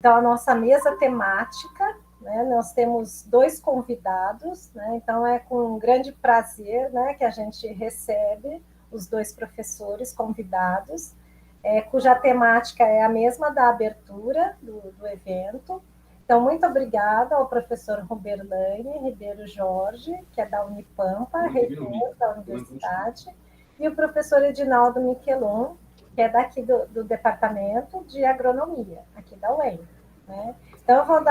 Então, a nossa mesa temática, né, nós temos 2 convidados, né, então é com grande prazer, né, que a gente recebe os 2 professores convidados, cuja temática é a mesma da abertura do evento. Então, muito obrigada ao professor Roberlane Ribeiro Jorge, que é da Unipampa, reitor da universidade, e o professor Edinaldo Miquelon, que é daqui do Departamento de Agronomia, aqui da UEM. Né? Então, eu vou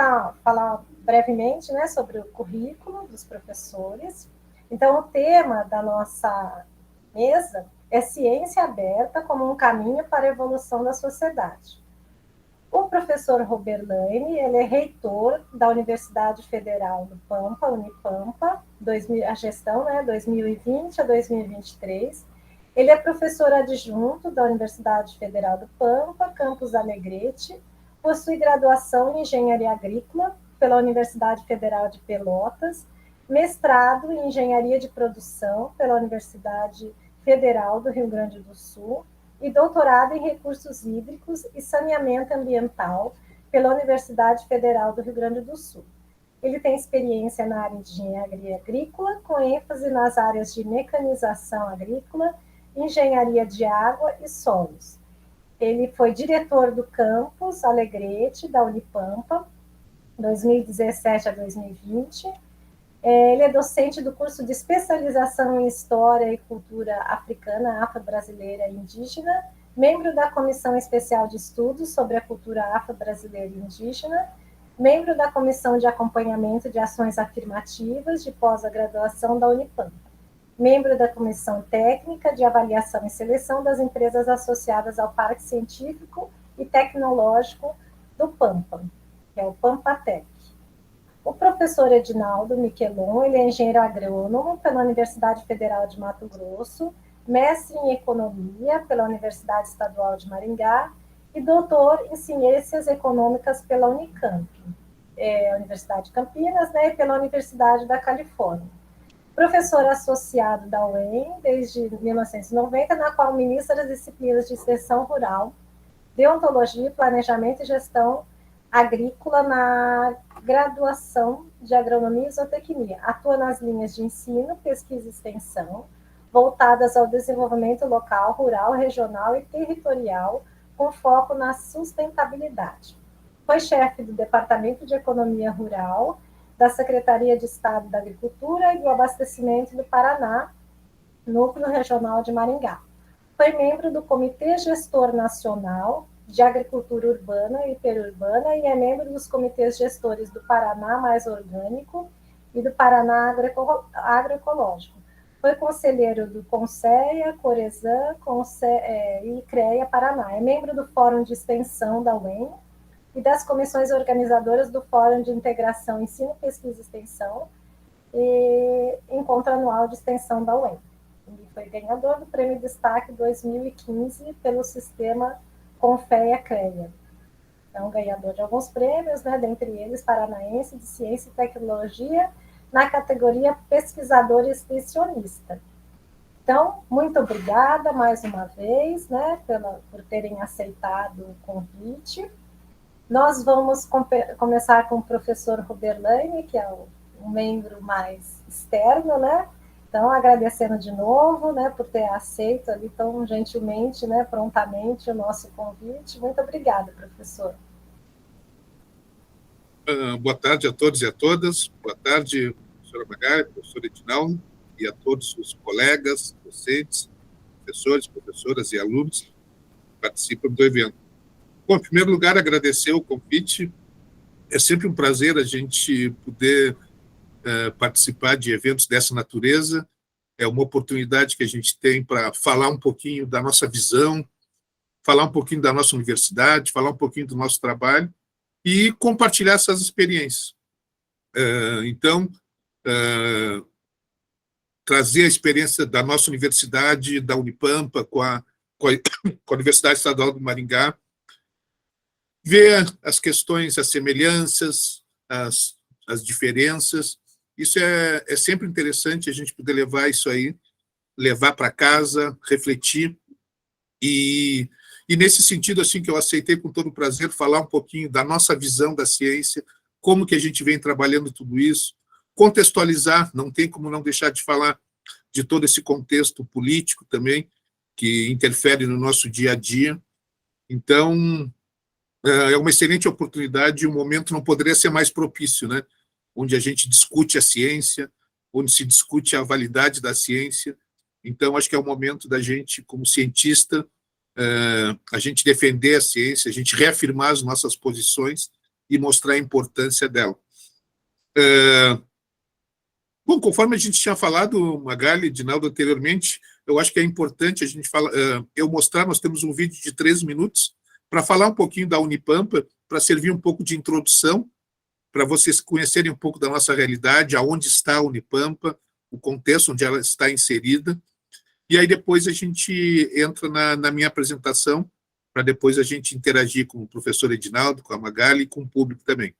falar brevemente, né, sobre o currículo dos professores. Então, o tema da nossa mesa é ciência aberta como um caminho para a evolução da sociedade. O professor Roberlane, ele é reitor da Universidade Federal do Pampa, Unipampa, a gestão, né, 2020 a 2023. Ele é professor adjunto da Universidade Federal do Pampa, campus Alegrete, possui graduação em Engenharia Agrícola pela Universidade Federal de Pelotas, mestrado em Engenharia de Produção pela Universidade Federal do Rio Grande do Sul e doutorado em Recursos Hídricos e Saneamento Ambiental pela Universidade Federal do Rio Grande do Sul. Ele tem experiência na área de engenharia agrícola, com ênfase nas áreas de mecanização agrícola, engenharia de água e solos. Ele foi diretor do campus Alegrete, da Unipampa, 2017 a 2020. Ele é docente do curso de especialização em História e Cultura Africana, Afro-Brasileira e Indígena, membro da Comissão Especial de Estudos sobre a Cultura Afro-Brasileira e Indígena, membro da Comissão de Acompanhamento de Ações Afirmativas de Pós-Graduação da Unipampa, membro da Comissão Técnica de Avaliação e Seleção das Empresas Associadas ao Parque Científico e Tecnológico do Pampa, que é o Pampatec. O professor Edinaldo Miquelon, ele é engenheiro agrônomo pela Universidade Federal de Mato Grosso, mestre em economia pela Universidade Estadual de Maringá e doutor em ciências econômicas pela Unicamp, Universidade de Campinas, né, e pela Universidade da Califórnia. Professor associado da UEM desde 1990, na qual ministra as disciplinas de extensão rural, deontologia, planejamento e gestão agrícola na graduação de agronomia e zootecnia. Atua nas linhas de ensino, pesquisa e extensão, voltadas ao desenvolvimento local, rural, regional e territorial, com foco na sustentabilidade. Foi chefe do Departamento de Economia Rural, da Secretaria de Estado da Agricultura e do Abastecimento do Paraná, Núcleo Regional de Maringá. Foi membro do Comitê Gestor Nacional de Agricultura Urbana e Periurbana e é membro dos comitês gestores do Paraná Mais Orgânico e do Paraná Agroecológico. Foi conselheiro do Conceia, Coresan e CREA Paraná. É membro do Fórum de Extensão da UEM e das comissões organizadoras do Fórum de Integração Ensino, Pesquisa e Extensão e Encontro Anual de Extensão da UEM. Ele foi ganhador do Prêmio Destaque 2015 pelo sistema Confeia-CREA. Então, ganhador de alguns prêmios, né, dentre eles Paranaense de Ciência e Tecnologia, na categoria Pesquisador e Extensionista. Então, muito obrigada mais uma vez, né, por terem aceitado o convite. Nós vamos começar com o professor Roberlane, que é um membro mais externo, né? Então, agradecendo de novo, né, por ter aceito ali tão gentilmente, né, prontamente o nosso convite. Muito obrigada, professor. Boa tarde a todos e a todas. Boa tarde, professora Magali, professor Edinaldo, e a todos os colegas, docentes, professores, professoras e alunos que participam do evento. Bom, em primeiro lugar, agradecer o convite. É sempre um prazer a gente poder participar de eventos dessa natureza. É uma oportunidade que a gente tem para falar um pouquinho da nossa visão, falar um pouquinho da nossa universidade, falar um pouquinho do nosso trabalho e compartilhar essas experiências. Então, trazer a experiência da nossa universidade, da Unipampa, com a Universidade Estadual do Maringá, ver as questões, as semelhanças, as diferenças. Isso é sempre interessante a gente poder levar isso aí, levar para casa, refletir e E nesse sentido, assim, que eu aceitei com todo prazer falar um pouquinho da nossa visão da ciência, como que a gente vem trabalhando tudo isso, contextualizar, não tem como não deixar de falar de todo esse contexto político também, que interfere no nosso dia a dia. Então, é uma excelente oportunidade, e o momento não poderia ser mais propício, né? Onde a gente discute a ciência, onde se discute a validade da ciência. Então, acho que é o momento da gente, como cientista, a gente defender a ciência, a gente reafirmar as nossas posições e mostrar a importância dela. Bom, conforme a gente tinha falado, Magali, Edinaldo, anteriormente, eu acho que é importante a gente eu mostrar, nós temos um vídeo de 3 minutos para falar um pouquinho da Unipampa, para servir um pouco de introdução, para vocês conhecerem um pouco da nossa realidade, aonde está a Unipampa, o contexto onde ela está inserida, e aí depois a gente entra na minha apresentação, para depois a gente interagir com o professor Edinaldo, com a Magali e com o público também.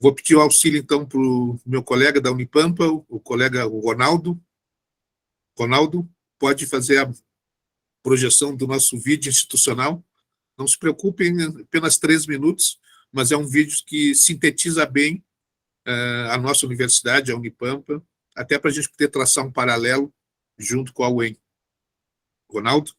Vou pedir o auxílio, então, para o meu colega da Unipampa, o colega Ronaldo. Ronaldo, pode fazer a projeção do nosso vídeo institucional. Não se preocupem, apenas 3 minutos, mas é um vídeo que sintetiza bem a nossa universidade, a Unipampa, até para a gente poder traçar um paralelo junto com a UEM. Ronaldo?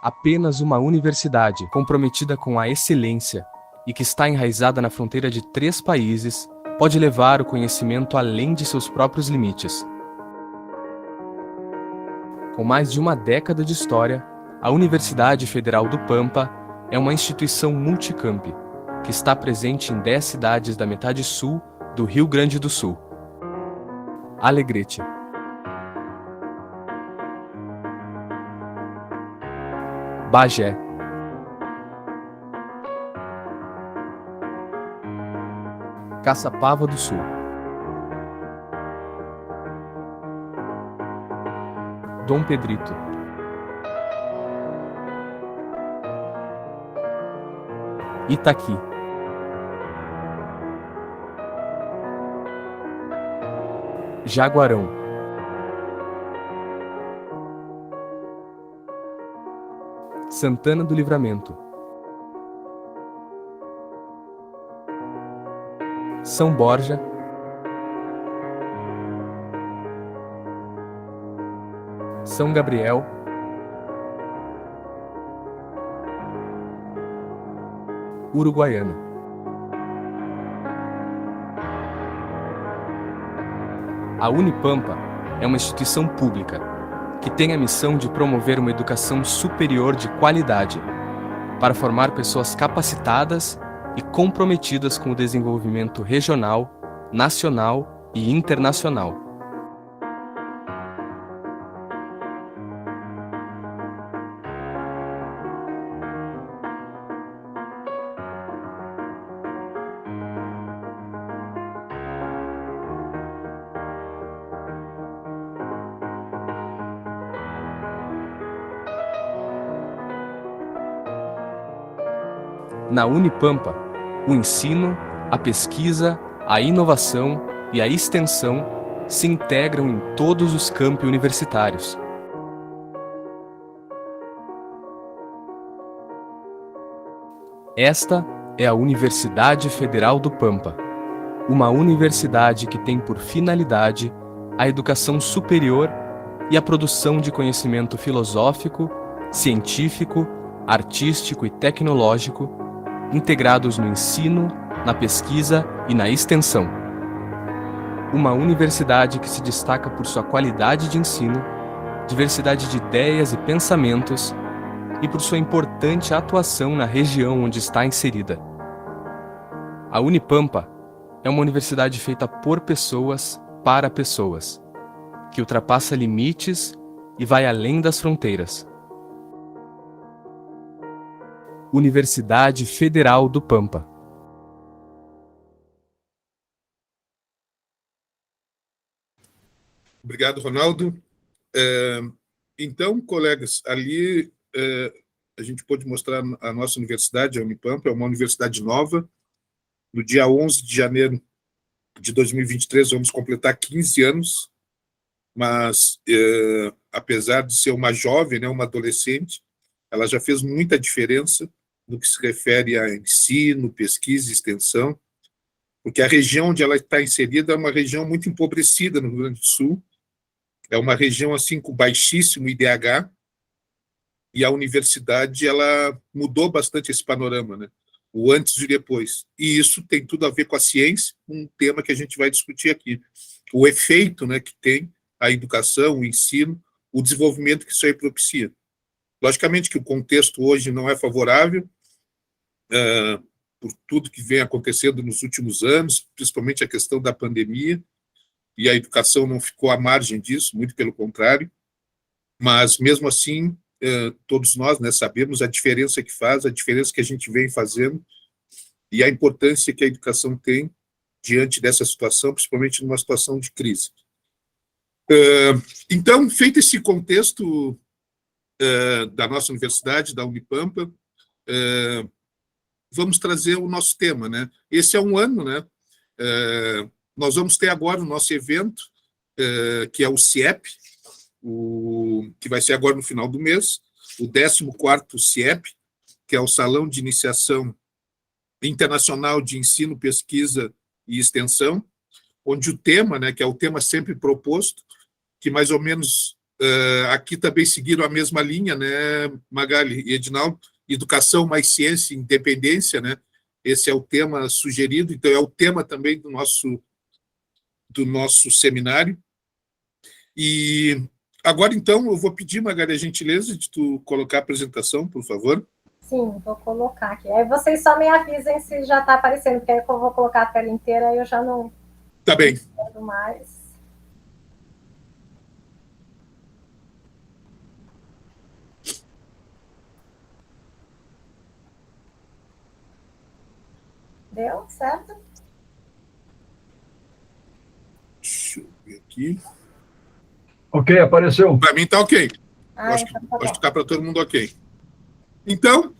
Apenas uma universidade comprometida com a excelência e que está enraizada na fronteira de 3 países pode levar o conhecimento além de seus próprios limites. Com mais de uma década de história, a Universidade Federal do Pampa é uma instituição multicamp, que está presente em 10 cidades da metade sul do Rio Grande do Sul. Alegrete, Bagé, Caçapava do Sul, Dom Pedrito, Itaqui, Jaguarão, Santana do Livramento, São Borja, São Gabriel, Uruguaiana. A Unipampa é uma instituição pública que tem a missão de promover uma educação superior de qualidade para formar pessoas capacitadas e comprometidas com o desenvolvimento regional, nacional e internacional. Na Unipampa, o ensino, a pesquisa, a inovação e a extensão se integram em todos os campi universitários. Esta é a Universidade Federal do Pampa, uma universidade que tem por finalidade a educação superior e a produção de conhecimento filosófico, científico, artístico e tecnológico, integrados no ensino, na pesquisa e na extensão. Uma universidade que se destaca por sua qualidade de ensino, diversidade de ideias e pensamentos e por sua importante atuação na região onde está inserida. A Unipampa é uma universidade feita por pessoas, para pessoas, que ultrapassa limites e vai além das fronteiras. Universidade Federal do Pampa. Obrigado, Ronaldo. Então, colegas, ali a gente pôde mostrar a nossa universidade, a Unipampa, é uma universidade nova. No dia 11 de janeiro de 2023, vamos completar 15 anos, mas, apesar de ser uma jovem, né, uma adolescente, ela já fez muita diferença no que se refere a ensino, pesquisa e extensão, porque a região onde ela está inserida é uma região muito empobrecida no Rio Grande do Sul, é uma região assim com baixíssimo IDH, e a universidade ela mudou bastante esse panorama, né? O antes e o depois. E isso tem tudo a ver com a ciência, um tema que a gente vai discutir aqui. O efeito, né, que tem a educação, o ensino, o desenvolvimento que isso aí propicia. Logicamente que o contexto hoje não é favorável, por tudo que vem acontecendo nos últimos anos, principalmente a questão da pandemia, e a educação não ficou à margem disso, muito pelo contrário, mas mesmo assim, todos nós, né, sabemos a diferença que faz, a diferença que a gente vem fazendo, e a importância que a educação tem diante dessa situação, principalmente numa situação de crise. Então, feito esse contexto da nossa universidade, da Unipampa, vamos trazer o nosso tema, né? Esse é um ano, né? Nós vamos ter agora o nosso evento, que é o CIEP, que vai ser agora no final do mês, o 14º CIEP, que é o Salão de Iniciação Internacional de Ensino, Pesquisa e Extensão, onde o tema, né, que é o tema sempre proposto, que mais ou menos aqui também seguiram a mesma linha, né, Magali e Edinaldo, educação mais ciência e independência, né? Esse é o tema sugerido, então é o tema também do nosso seminário. E agora, então, eu vou pedir, Magali, a gentileza de tu colocar a apresentação, por favor. Sim, vou colocar aqui. Aí vocês só me avisem se já está aparecendo, porque aí eu vou colocar a tela inteira e eu já não... Tá bem. Não mais. Deu certo? Deixa eu ver aqui. Ok, apareceu. Para mim está ok. Então acho que está para todo mundo ok. Então,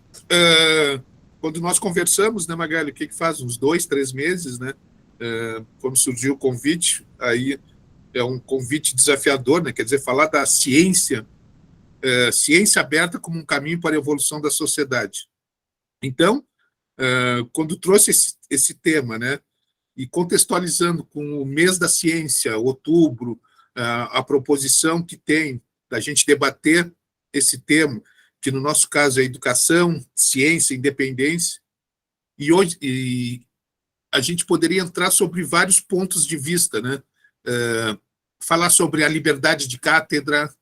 quando nós conversamos, né, Magali, o que faz? Uns 2, 3 meses, né? Quando surgiu o convite, aí é um convite desafiador, né? Quer dizer, falar da ciência, ciência aberta como um caminho para a evolução da sociedade. Então, quando trouxe esse tema, né? E contextualizando com o mês da ciência, outubro, a proposição que tem da gente debater esse tema, que no nosso caso é educação, ciência, independência, e hoje a gente poderia entrar sobre vários pontos de vista, né? Falar sobre a liberdade de cátedra,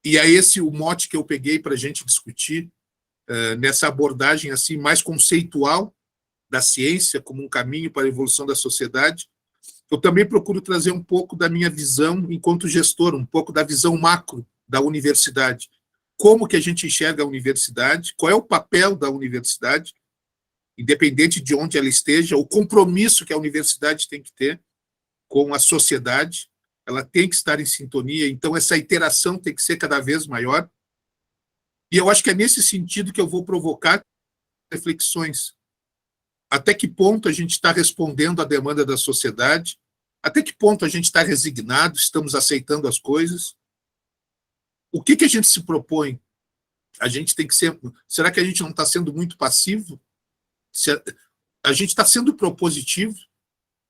e é esse o mote que eu peguei para a gente discutir, nessa abordagem assim mais conceitual da ciência como um caminho para a evolução da sociedade. Eu também procuro trazer um pouco da minha visão enquanto gestor, um pouco da visão macro da universidade. Como que a gente enxerga a universidade, qual é o papel da universidade, independente de onde ela esteja, o compromisso que a universidade tem que ter com a sociedade, ela tem que estar em sintonia, então essa interação tem que ser cada vez maior. E eu acho que é nesse sentido que eu vou provocar reflexões. Até que ponto a gente está respondendo à demanda da sociedade? Até que ponto a gente está resignado, estamos aceitando as coisas? O que a gente se propõe? A gente tem que ser... Será que a gente não está sendo muito passivo? A gente está sendo propositivo?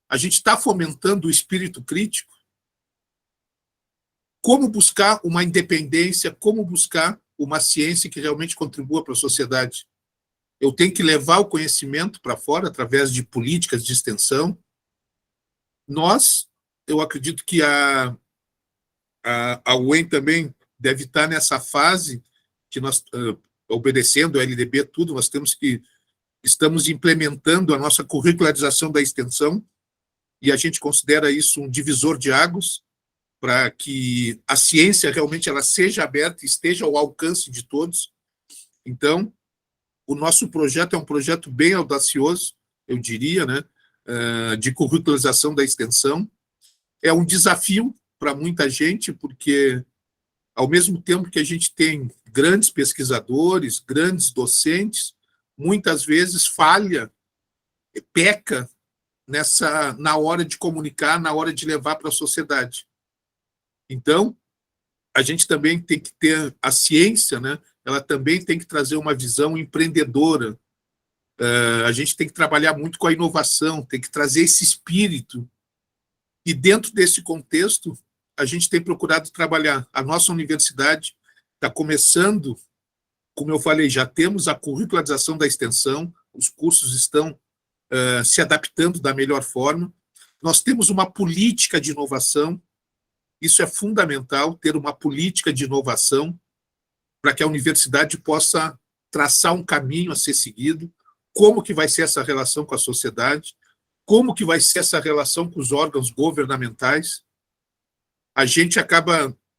A gente está fomentando o espírito crítico? Como buscar uma independência? Como buscar uma ciência que realmente contribua para a sociedade? Eu tenho que levar o conhecimento para fora através de políticas de extensão. Eu acredito que a UEM também deve estar nessa fase que nós, obedecendo a LDB, tudo, estamos implementando a nossa curricularização da extensão, e a gente considera isso um divisor de águas para que a ciência realmente ela seja aberta e esteja ao alcance de todos. Então, o nosso projeto é um projeto bem audacioso, eu diria, né, de curricularização da extensão. É um desafio para muita gente, porque, ao mesmo tempo que a gente tem grandes pesquisadores, grandes docentes, muitas vezes falha, peca na hora de comunicar, na hora de levar para a sociedade. Então, a gente também tem que ter a ciência, né? Ela também tem que trazer uma visão empreendedora. A gente tem que trabalhar muito com a inovação, tem que trazer esse espírito. E dentro desse contexto, a gente tem procurado trabalhar. A nossa universidade está começando, como eu falei, já temos a curricularização da extensão, os cursos estão se adaptando da melhor forma. Nós temos uma política de inovação, isso é fundamental, ter uma política de inovação para que a universidade possa traçar um caminho a ser seguido, como que vai ser essa relação com a sociedade, como que vai ser essa relação com os órgãos governamentais. A gente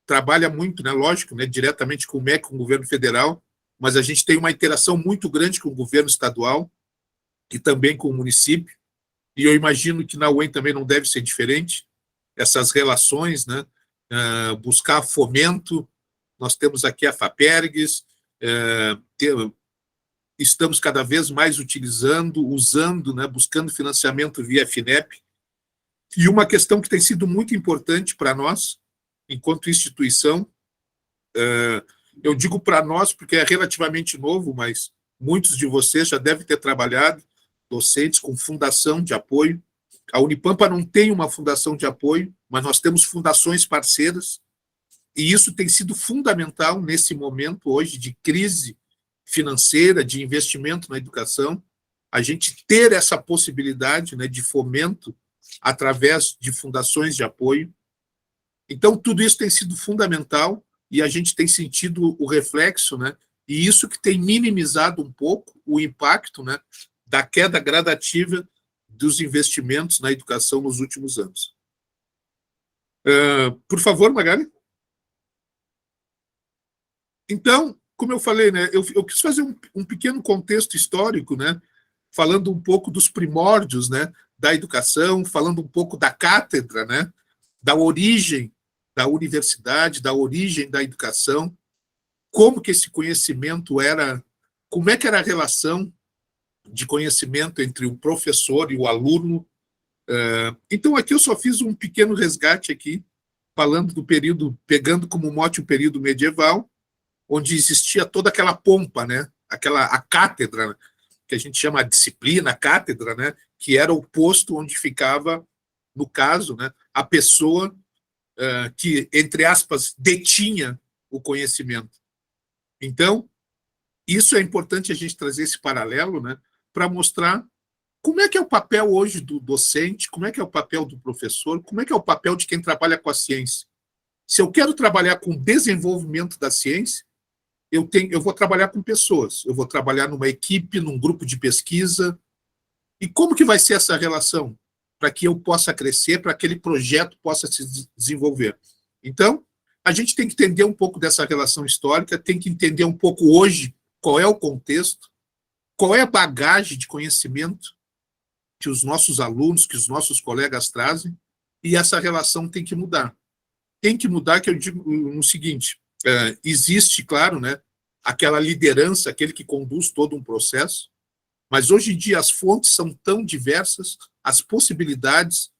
trabalha muito, né, lógico, né, diretamente com o MEC, com o governo federal, mas a gente tem uma interação muito grande com o governo estadual e também com o município, e eu imagino que na UEM também não deve ser diferente, essas relações, né, buscar fomento. Nós temos aqui a FAPERGS, estamos cada vez mais usando, né, buscando financiamento via FINEP. E uma questão que tem sido muito importante para nós, enquanto instituição, eu digo para nós porque é relativamente novo, mas muitos de vocês já devem ter trabalhado, docentes com fundação de apoio. A Unipampa não tem uma fundação de apoio, mas nós temos fundações parceiras, e isso tem sido fundamental nesse momento hoje de crise financeira, de investimento na educação, a gente ter essa possibilidade, né, de fomento através de fundações de apoio. Então, tudo isso tem sido fundamental e a gente tem sentido o reflexo, né, e isso que tem minimizado um pouco o impacto, né, da queda gradativa dos investimentos na educação nos últimos anos. Por favor, Magali. Então, como eu falei, né, eu quis fazer um pequeno contexto histórico, né, falando um pouco dos primórdios, né, da educação, falando um pouco da cátedra, né, da origem da universidade, da origem da educação, como que esse conhecimento era, como é que era a relação de conhecimento entre o professor e o aluno. Então, aqui eu só fiz um pequeno resgate aqui, falando do período, pegando como mote o período medieval, onde existia toda aquela pompa, né? A cátedra, que a gente chama a disciplina, a cátedra, né? Que era o posto onde ficava, no caso, né, a pessoa que, entre aspas, detinha o conhecimento. Então, isso é importante a gente trazer esse paralelo, né, para mostrar como é que é o papel hoje do docente, como é que é o papel do professor, como é que é o papel de quem trabalha com a ciência. Se eu quero trabalhar com o desenvolvimento da ciência, eu vou trabalhar com pessoas, eu vou trabalhar numa equipe, num grupo de pesquisa. E como que vai ser essa relação para que eu possa crescer, para que aquele projeto possa se desenvolver? Então, a gente tem que entender um pouco dessa relação histórica, tem que entender um pouco hoje qual é o contexto, qual é a bagagem de conhecimento que os nossos alunos, que os nossos colegas trazem, e essa relação tem que mudar. Tem que mudar, que eu digo no seguinte, existe, claro, né, aquela liderança, aquele que conduz todo um processo, mas hoje em dia as fontes são tão diversas, as possibilidades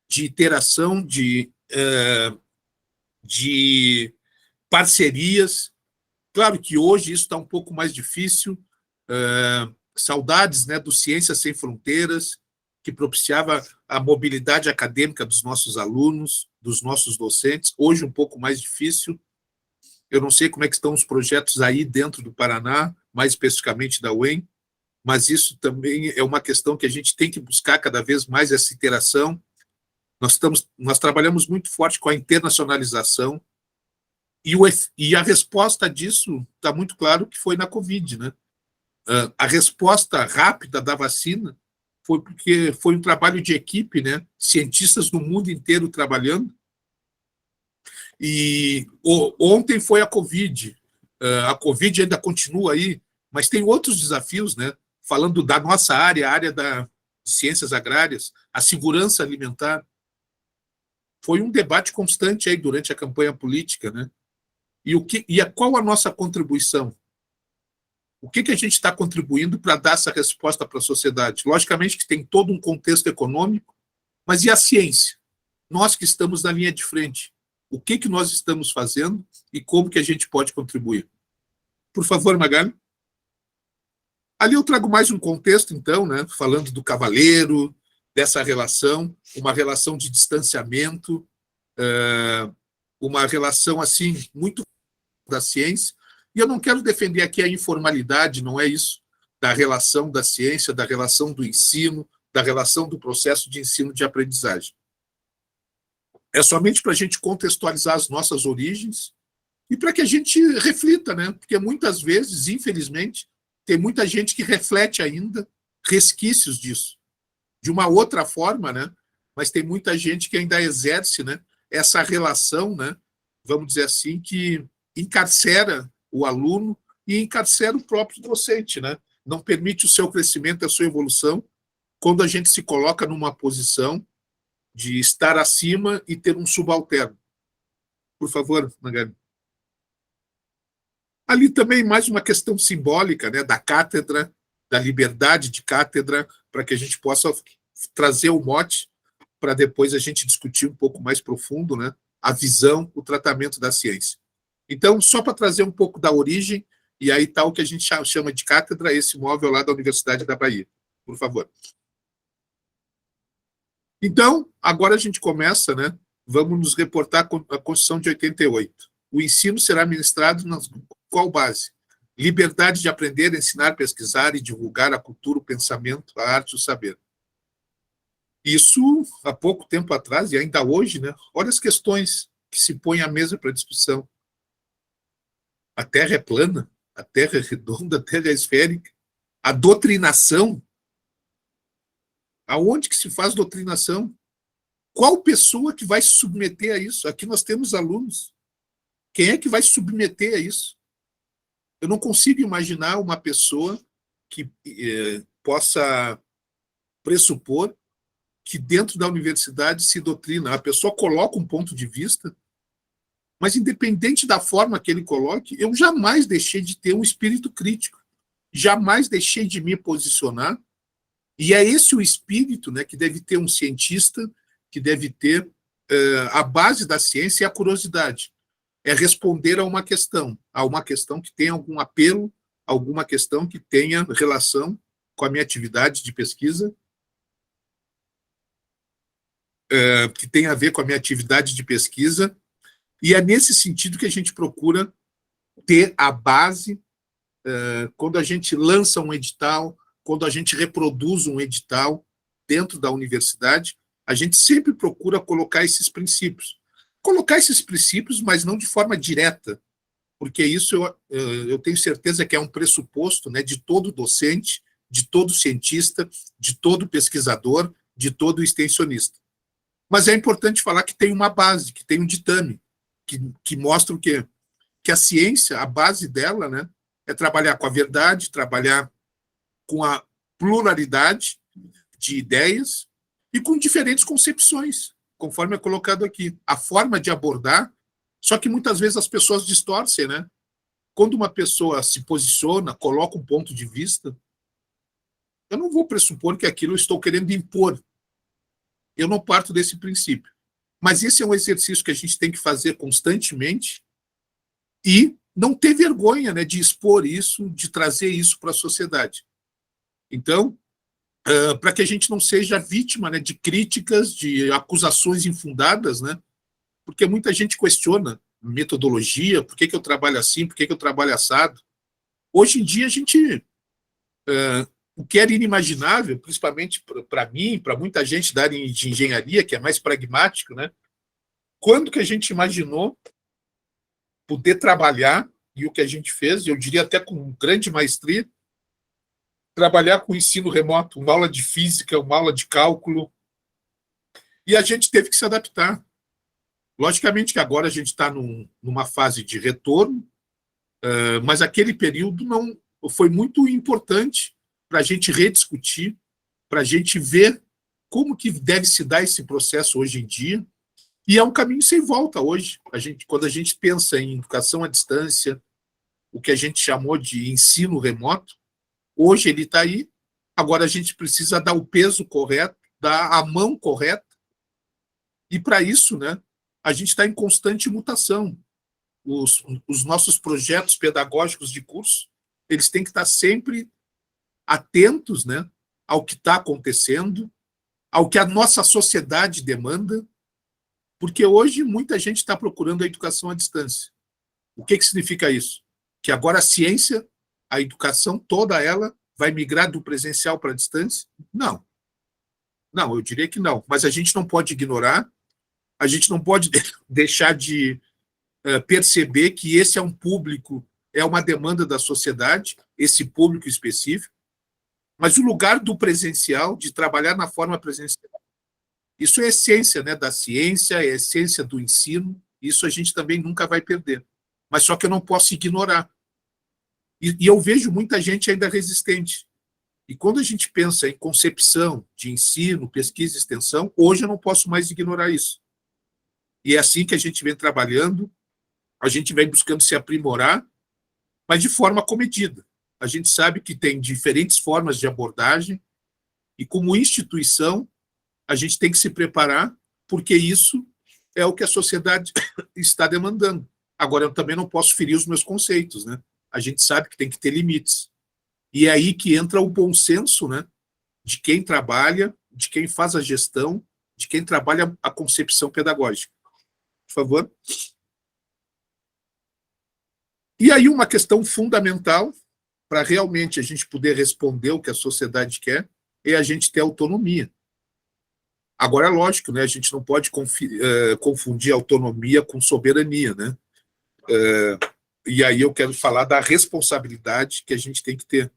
de interação, de parcerias. Claro que hoje isso está um pouco mais difícil, saudades, né, do Ciências Sem Fronteiras, que propiciava a mobilidade acadêmica dos nossos alunos, dos nossos docentes, hoje um pouco mais difícil. Eu não sei como é que estão os projetos aí dentro do Paraná, mais especificamente da UEM, mas isso também é uma questão que a gente tem que buscar cada vez mais essa interação. Nós trabalhamos muito forte com a internacionalização, e a resposta disso está muito claro que foi na Covid, né? A resposta rápida da vacina foi porque foi um trabalho de equipe, né? Cientistas do mundo inteiro trabalhando. E ontem foi a Covid. A Covid ainda continua aí, mas tem outros desafios, né? Falando da nossa área, a área de ciências agrárias, a segurança alimentar. Foi um debate constante aí durante a campanha política, né? E qual a nossa contribuição? O que a gente está contribuindo para dar essa resposta para a sociedade? Logicamente que tem todo um contexto econômico, mas e a ciência? Nós que estamos na linha de frente, o que nós estamos fazendo e como que a gente pode contribuir? Por favor, Magali. Ali eu trago mais um contexto, então, né, falando do cavaleiro, dessa relação, uma relação de distanciamento, uma relação, assim, muito da ciência. E eu não quero defender aqui a informalidade, não é isso, da relação da ciência, da relação do ensino, da relação do processo de ensino de aprendizagem. É somente para a gente contextualizar as nossas origens e para que a gente reflita, né? Porque muitas vezes, infelizmente, tem muita gente que reflete ainda resquícios disso, de uma outra forma, né? Mas tem muita gente que ainda exerce, né, essa relação, né, vamos dizer assim, que encarcera o aluno e encarcera o próprio docente, né? Não permite o seu crescimento, a sua evolução, quando a gente se coloca numa posição de estar acima e ter um subalterno. Por favor, Magali. Ali também mais uma questão simbólica, né, da cátedra, da liberdade de cátedra, para que a gente possa trazer o mote para depois a gente discutir um pouco mais profundo, né, a visão, o tratamento da ciência. Então, só para trazer um pouco da origem, e aí está o que a gente chama de cátedra, esse móvel lá da Universidade da Bahia. Por favor. Então, agora a gente começa, né, vamos nos reportar a Constituição de 88. O ensino será ministrado na qual base? Liberdade de aprender, ensinar, pesquisar e divulgar a cultura, o pensamento, a arte e o saber. Isso, há pouco tempo atrás, e ainda hoje, né, olha as questões que se põem à mesa para discussão. A Terra é plana, a Terra é redonda, a Terra é esférica. A doutrinação, aonde que se faz doutrinação? Qual pessoa que vai se submeter a isso? Aqui nós temos alunos. Quem é que vai se submeter a isso? Eu não consigo imaginar uma pessoa que possa pressupor que dentro da universidade se doutrina. A pessoa coloca um ponto de vista, mas independente da forma que ele coloque, eu jamais deixei de ter um espírito crítico, jamais deixei de me posicionar, e é esse o espírito, né, que deve ter um cientista, que deve ter a base da ciência e a curiosidade. É responder a uma questão que tenha algum apelo, alguma questão que tenha relação com a minha atividade de pesquisa, que tenha a ver com a minha atividade de pesquisa, e é nesse sentido que a gente procura ter a base quando a gente lança um edital, quando a gente reproduz um edital dentro da universidade, a gente sempre procura colocar esses princípios. Colocar esses princípios, mas não de forma direta, porque isso eu tenho certeza que é um pressuposto, né, de todo docente, de todo cientista, de todo pesquisador, de todo extensionista. Mas é importante falar que tem uma base, que tem um ditame, que mostra o quê? Que a ciência, a base dela, né, é trabalhar com a verdade, trabalhar com a pluralidade de ideias e com diferentes concepções, conforme é colocado aqui. A forma de abordar, só que muitas vezes as pessoas distorcem, né? Quando uma pessoa se posiciona, coloca um ponto de vista, eu não vou pressupor que aquilo eu estou querendo impor. Eu não parto desse princípio. Mas esse é um exercício que a gente tem que fazer constantemente e não ter vergonha, né, de expor isso, de trazer isso para a sociedade. Então, para que a gente não seja vítima, né, de críticas, de acusações infundadas, né, porque muita gente questiona metodologia, por que eu trabalho assim, por que eu trabalho assado. Hoje em dia, a gente, o que era inimaginável, principalmente para mim, para muita gente da área de engenharia, que é mais pragmático, né, quando que a gente imaginou poder trabalhar, e o que a gente fez, eu diria até com grande maestria, trabalhar com ensino remoto, uma aula de física, uma aula de cálculo, e a gente teve que se adaptar. Logicamente que agora a gente está numa fase de retorno, mas aquele período não foi muito importante para a gente rediscutir, para a gente ver como que deve se dar esse processo hoje em dia, e é um caminho sem volta hoje. Quando a gente pensa em educação à distância, o que a gente chamou de ensino remoto. Hoje ele está aí, agora a gente precisa dar o peso correto, dar a mão correta, e para isso, né, a gente está em constante mutação. Os nossos projetos pedagógicos de curso, eles têm que estar sempre atentos, né, ao que está acontecendo, ao que a nossa sociedade demanda, porque hoje muita gente está procurando a educação à distância. O que significa isso? Que agora a ciência, a educação, toda ela, vai migrar do presencial para a distância? Não. Não, eu diria que não. Mas a gente não pode ignorar, a gente não pode deixar de perceber que esse é um público, é uma demanda da sociedade, esse público específico, mas o lugar do presencial, de trabalhar na forma presencial, isso é a essência, né, da ciência, é a essência do ensino, isso a gente também nunca vai perder. Mas só que eu não posso ignorar. E eu vejo muita gente ainda resistente. E quando a gente pensa em concepção de ensino, pesquisa e extensão, hoje eu não posso mais ignorar isso. E é assim que a gente vem trabalhando, a gente vem buscando se aprimorar, mas de forma comedida. A gente sabe que tem diferentes formas de abordagem, e como instituição, a gente tem que se preparar, porque isso é o que a sociedade está demandando. Agora, eu também não posso ferir os meus conceitos, né? A gente sabe que tem que ter limites. E é aí que entra o bom senso, né, de quem trabalha, de quem faz a gestão, de quem trabalha a concepção pedagógica. Por favor. E aí uma questão fundamental para realmente a gente poder responder o que a sociedade quer é a gente ter autonomia. Agora, é lógico, né, a gente não pode confundir autonomia com soberania, né? E aí eu quero falar da responsabilidade que a gente tem que ter.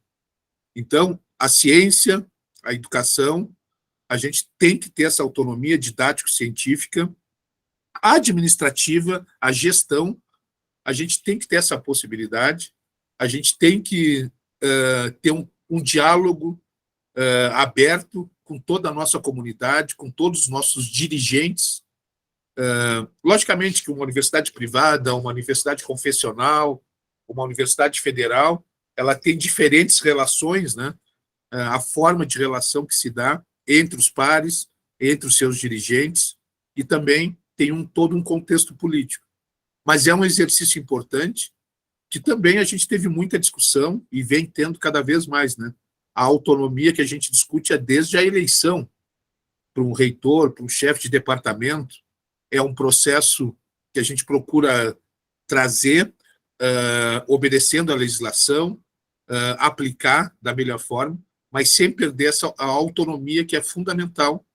Então, a ciência, a educação, a gente tem que ter essa autonomia didático-científica, administrativa, a gestão, a gente tem que ter essa possibilidade, a gente tem que ter um diálogo aberto com toda a nossa comunidade, com todos os nossos dirigentes. Logicamente que uma universidade privada, uma universidade confessional, uma universidade federal, ela tem diferentes relações, né? A forma de relação que se dá entre os pares, entre os seus dirigentes, e também tem todo um contexto político. Mas é um exercício importante, que também a gente teve muita discussão e vem tendo cada vez mais, né? A autonomia que a gente discute é desde a eleição para um reitor, para um chefe de departamento, é um processo que a gente procura trazer, obedecendo à legislação, aplicar da melhor forma, mas sem perder a autonomia que é fundamental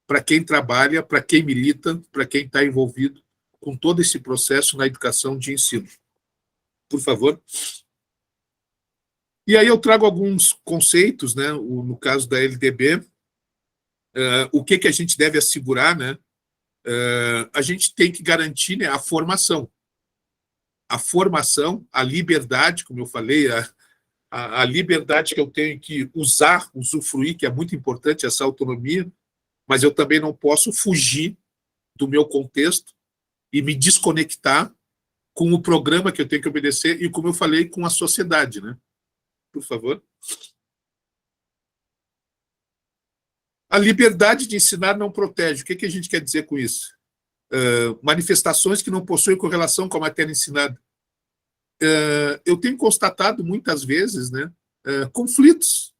para quem trabalha, para quem milita, para quem está envolvido com todo esse processo na educação de ensino. Por favor. E aí eu trago alguns conceitos, né, no caso da LDB, o que a gente deve assegurar, né? A gente tem que garantir, né, a formação. A formação, a liberdade, como eu falei, a liberdade que eu tenho que usar, usufruir, que é muito importante, essa autonomia, mas eu também não posso fugir do meu contexto e me desconectar com o programa que eu tenho que obedecer e, como eu falei, com a sociedade, né? Por favor. A liberdade de ensinar não protege. O que a gente quer dizer com isso? Manifestações que não possuem correlação com a matéria ensinada. Eu tenho constatado muitas vezes, né, conflitos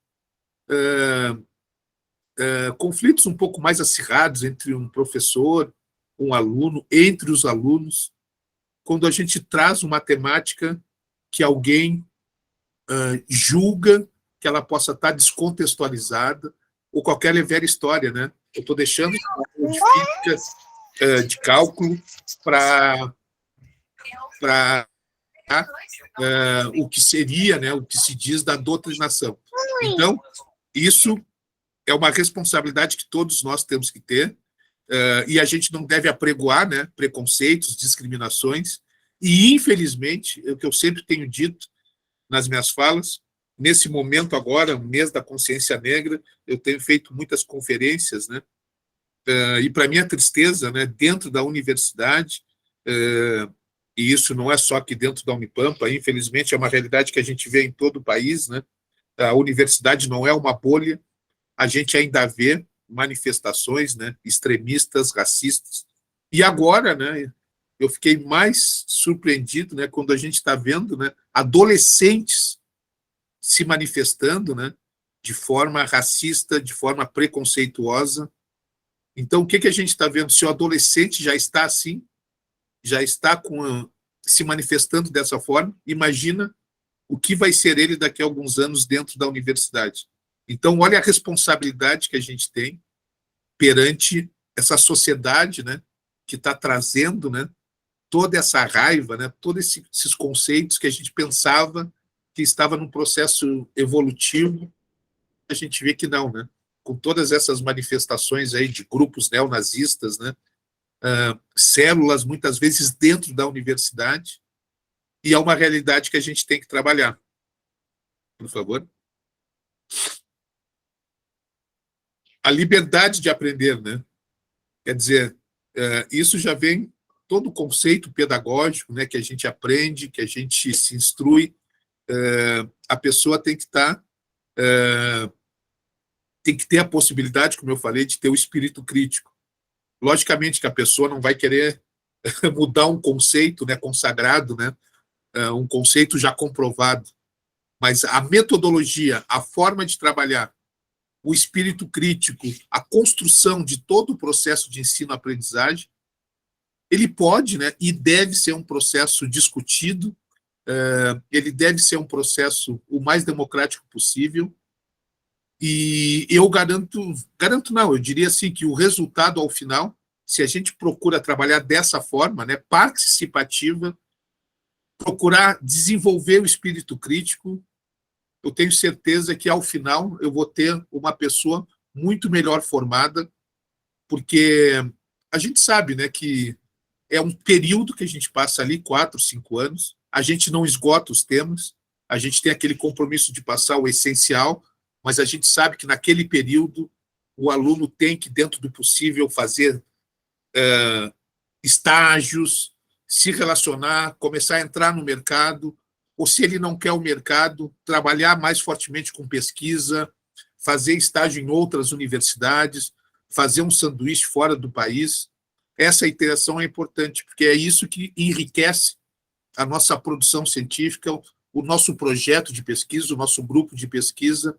um pouco mais acirrados entre um professor, um aluno, entre os alunos, quando a gente traz uma temática que alguém julga que ela possa estar descontextualizada, ou qualquer velha história, né? Eu estou deixando de física, de cálculo para o que seria, né, o que se diz da doutrinação. Então, isso é uma responsabilidade que todos nós temos que ter, e a gente não deve apregoar, né, preconceitos, discriminações, e, infelizmente, é o que eu sempre tenho dito nas minhas falas, nesse momento agora, no mês da consciência negra, eu tenho feito muitas conferências, né, e, para minha tristeza, né, dentro da universidade, e isso não é só aqui dentro da Unipampa, infelizmente é uma realidade que a gente vê em todo o país, né? A universidade não é uma bolha, a gente ainda vê manifestações, né, extremistas, racistas. E agora, né, eu fiquei mais surpreendido, né, quando a gente está vendo, né, adolescentes se manifestando, né, de forma racista, de forma preconceituosa. Então, o que a gente está vendo? Se o adolescente já está assim, já está se manifestando dessa forma, imagina o que vai ser ele daqui a alguns anos dentro da universidade. Então, olha a responsabilidade que a gente tem perante essa sociedade, né, que está trazendo, né, toda essa raiva, né, todos esses conceitos que a gente pensava que estava num processo evolutivo, a gente vê que não, né? Com todas essas manifestações aí de grupos neonazistas, né, células muitas vezes dentro da universidade, e é uma realidade que a gente tem que trabalhar. Por favor. A liberdade de aprender, né? Quer dizer, isso já vem todo o conceito pedagógico, né, que a gente aprende, que a gente se instrui, a pessoa tem que tem que ter a possibilidade, como eu falei, de ter o espírito crítico. Logicamente que a pessoa não vai querer mudar um conceito, né, consagrado, né, um conceito já comprovado, mas a metodologia, a forma de trabalhar, o espírito crítico, a construção de todo o processo de ensino-aprendizagem, ele pode, né, e deve ser um processo discutido, ele deve ser um processo o mais democrático possível, e eu garanto não, eu diria assim que o resultado ao final, se a gente procura trabalhar dessa forma, né, participativa, procurar desenvolver o espírito crítico, eu tenho certeza que ao final eu vou ter uma pessoa muito melhor formada, porque a gente sabe, né, que é um período que a gente passa ali, 4, 5 anos, a gente não esgota os temas, a gente tem aquele compromisso de passar o essencial, mas a gente sabe que naquele período o aluno tem que, dentro do possível, fazer estágios, se relacionar, começar a entrar no mercado, ou se ele não quer o mercado, trabalhar mais fortemente com pesquisa, fazer estágio em outras universidades, fazer um sanduíche fora do país. Essa interação é importante, porque é isso que enriquece a nossa produção científica, o nosso projeto de pesquisa, o nosso grupo de pesquisa,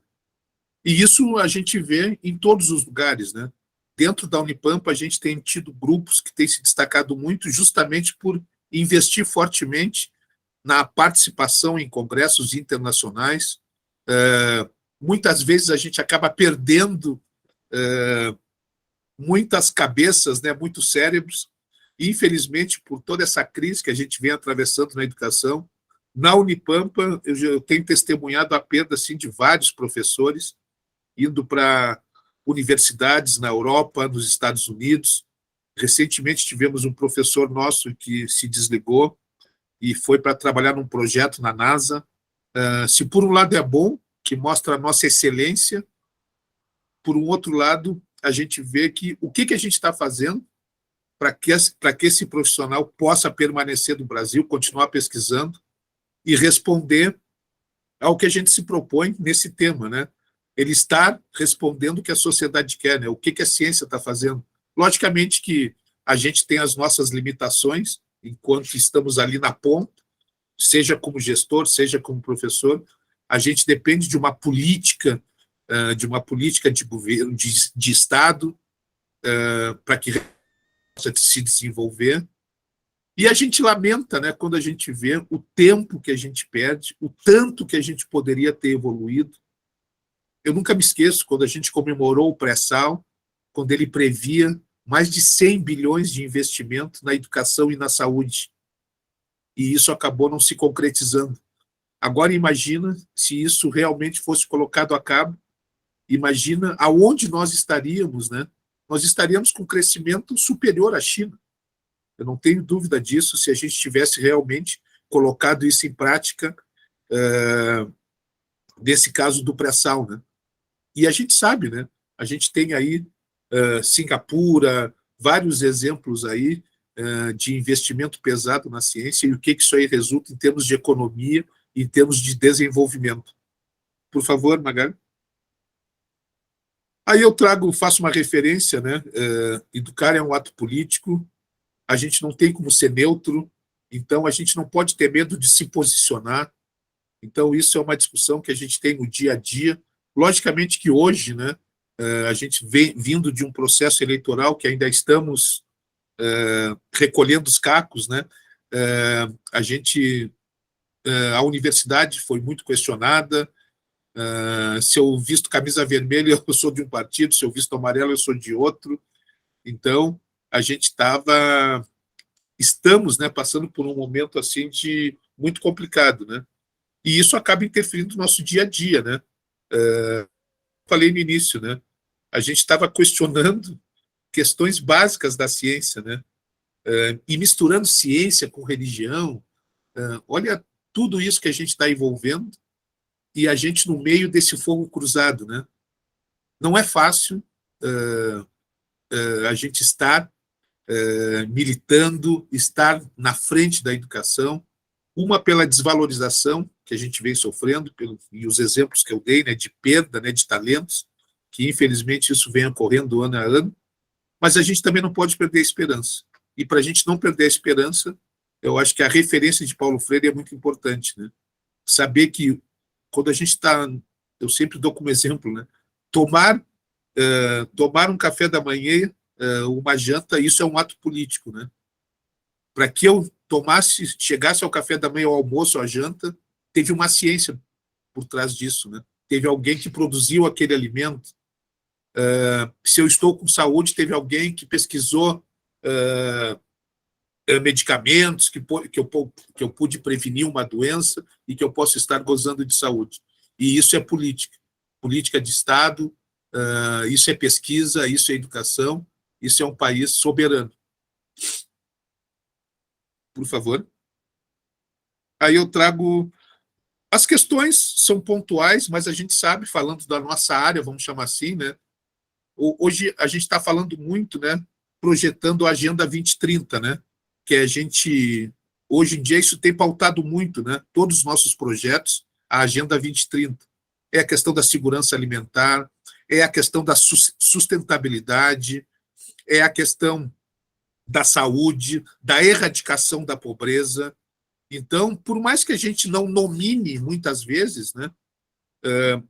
e isso a gente vê em todos os lugares, né? Dentro da Unipampa, a gente tem tido grupos que têm se destacado muito justamente por investir fortemente na participação em congressos internacionais. Muitas vezes a gente acaba perdendo muitas cabeças, né, muitos cérebros, e, infelizmente, por toda essa crise que a gente vem atravessando na educação, na Unipampa, eu tenho testemunhado a perda assim, de vários professores, indo para universidades na Europa, nos Estados Unidos. Recentemente tivemos um professor nosso que se desligou e foi para trabalhar num projeto na NASA. Se por um lado é bom, que mostra a nossa excelência, por um outro lado, a gente vê que o que a gente está fazendo para que esse profissional possa permanecer no Brasil, continuar pesquisando e responder ao que a gente se propõe nesse tema, né? Ele está respondendo o que a sociedade quer, né? O que a ciência está fazendo. Logicamente que a gente tem as nossas limitações enquanto estamos ali na ponta, seja como gestor, seja como professor, a gente depende de uma política de governo, de Estado, para que possa se desenvolver. E a gente lamenta, né, quando a gente vê o tempo que a gente perde, o tanto que a gente poderia ter evoluído. Eu nunca me esqueço quando a gente comemorou o pré-sal, quando ele previa mais de 100 bilhões de investimento na educação e na saúde. E isso acabou não se concretizando. Agora imagina se isso realmente fosse colocado a cabo, imagina aonde nós estaríamos, né? Nós estaríamos com crescimento superior à China. Eu não tenho dúvida disso, se a gente tivesse realmente colocado isso em prática, nesse caso do pré-sal, né? E a gente sabe, né? A gente tem aí Singapura, vários exemplos aí de investimento pesado na ciência e o que isso aí resulta em termos de economia e em termos de desenvolvimento. Por favor, Magali. Aí eu faço uma referência, né? Educar é um ato político, a gente não tem como ser neutro, então a gente não pode ter medo de se posicionar. Então isso é uma discussão que a gente tem no dia a dia. Logicamente que hoje, né, a gente vem vindo de um processo eleitoral que ainda estamos recolhendo os cacos, né? A universidade foi muito questionada. Se eu visto camisa vermelha, eu sou de um partido, se eu visto amarelo, eu sou de outro. Então, a gente estamos, né, passando por um momento assim muito complicado, né? E isso acaba interferindo no nosso dia a dia, né? Falei no início, né? A gente estava questionando questões básicas da ciência, né? E misturando ciência com religião. Olha tudo isso que a gente está envolvendo e a gente no meio desse fogo cruzado, né? Não é fácil a gente estar militando, estar na frente da educação, uma pela desvalorização que a gente vem sofrendo, e os exemplos que eu dei, né, de perda, né, de talentos, que infelizmente isso vem ocorrendo ano a ano, mas a gente também não pode perder a esperança. E para a gente não perder a esperança, eu acho que a referência de Paulo Freire é muito importante, né? Saber que quando a gente está, eu sempre dou como exemplo, né, tomar um café da manhã, uma janta, isso é um ato político, né? Para que eu chegasse ao café da manhã, ao almoço, à janta, teve uma ciência por trás disso, né? Teve alguém que produziu aquele alimento. Se eu estou com saúde, teve alguém que pesquisou medicamentos que eu pude prevenir uma doença e que eu posso estar gozando de saúde. E isso é política de Estado, isso é pesquisa, isso é educação, isso é um país soberano. Por favor. Aí eu trago... As questões são pontuais, mas a gente sabe, falando da nossa área, vamos chamar assim, né? Hoje a gente está falando muito, né, projetando a Agenda 2030, né? Que a gente... Hoje em dia isso tem pautado muito, né? Todos os nossos projetos, a Agenda 2030. É a questão da segurança alimentar, é a questão da sustentabilidade, é a questão da saúde, da erradicação da pobreza. Então, por mais que a gente não nomine muitas vezes, né,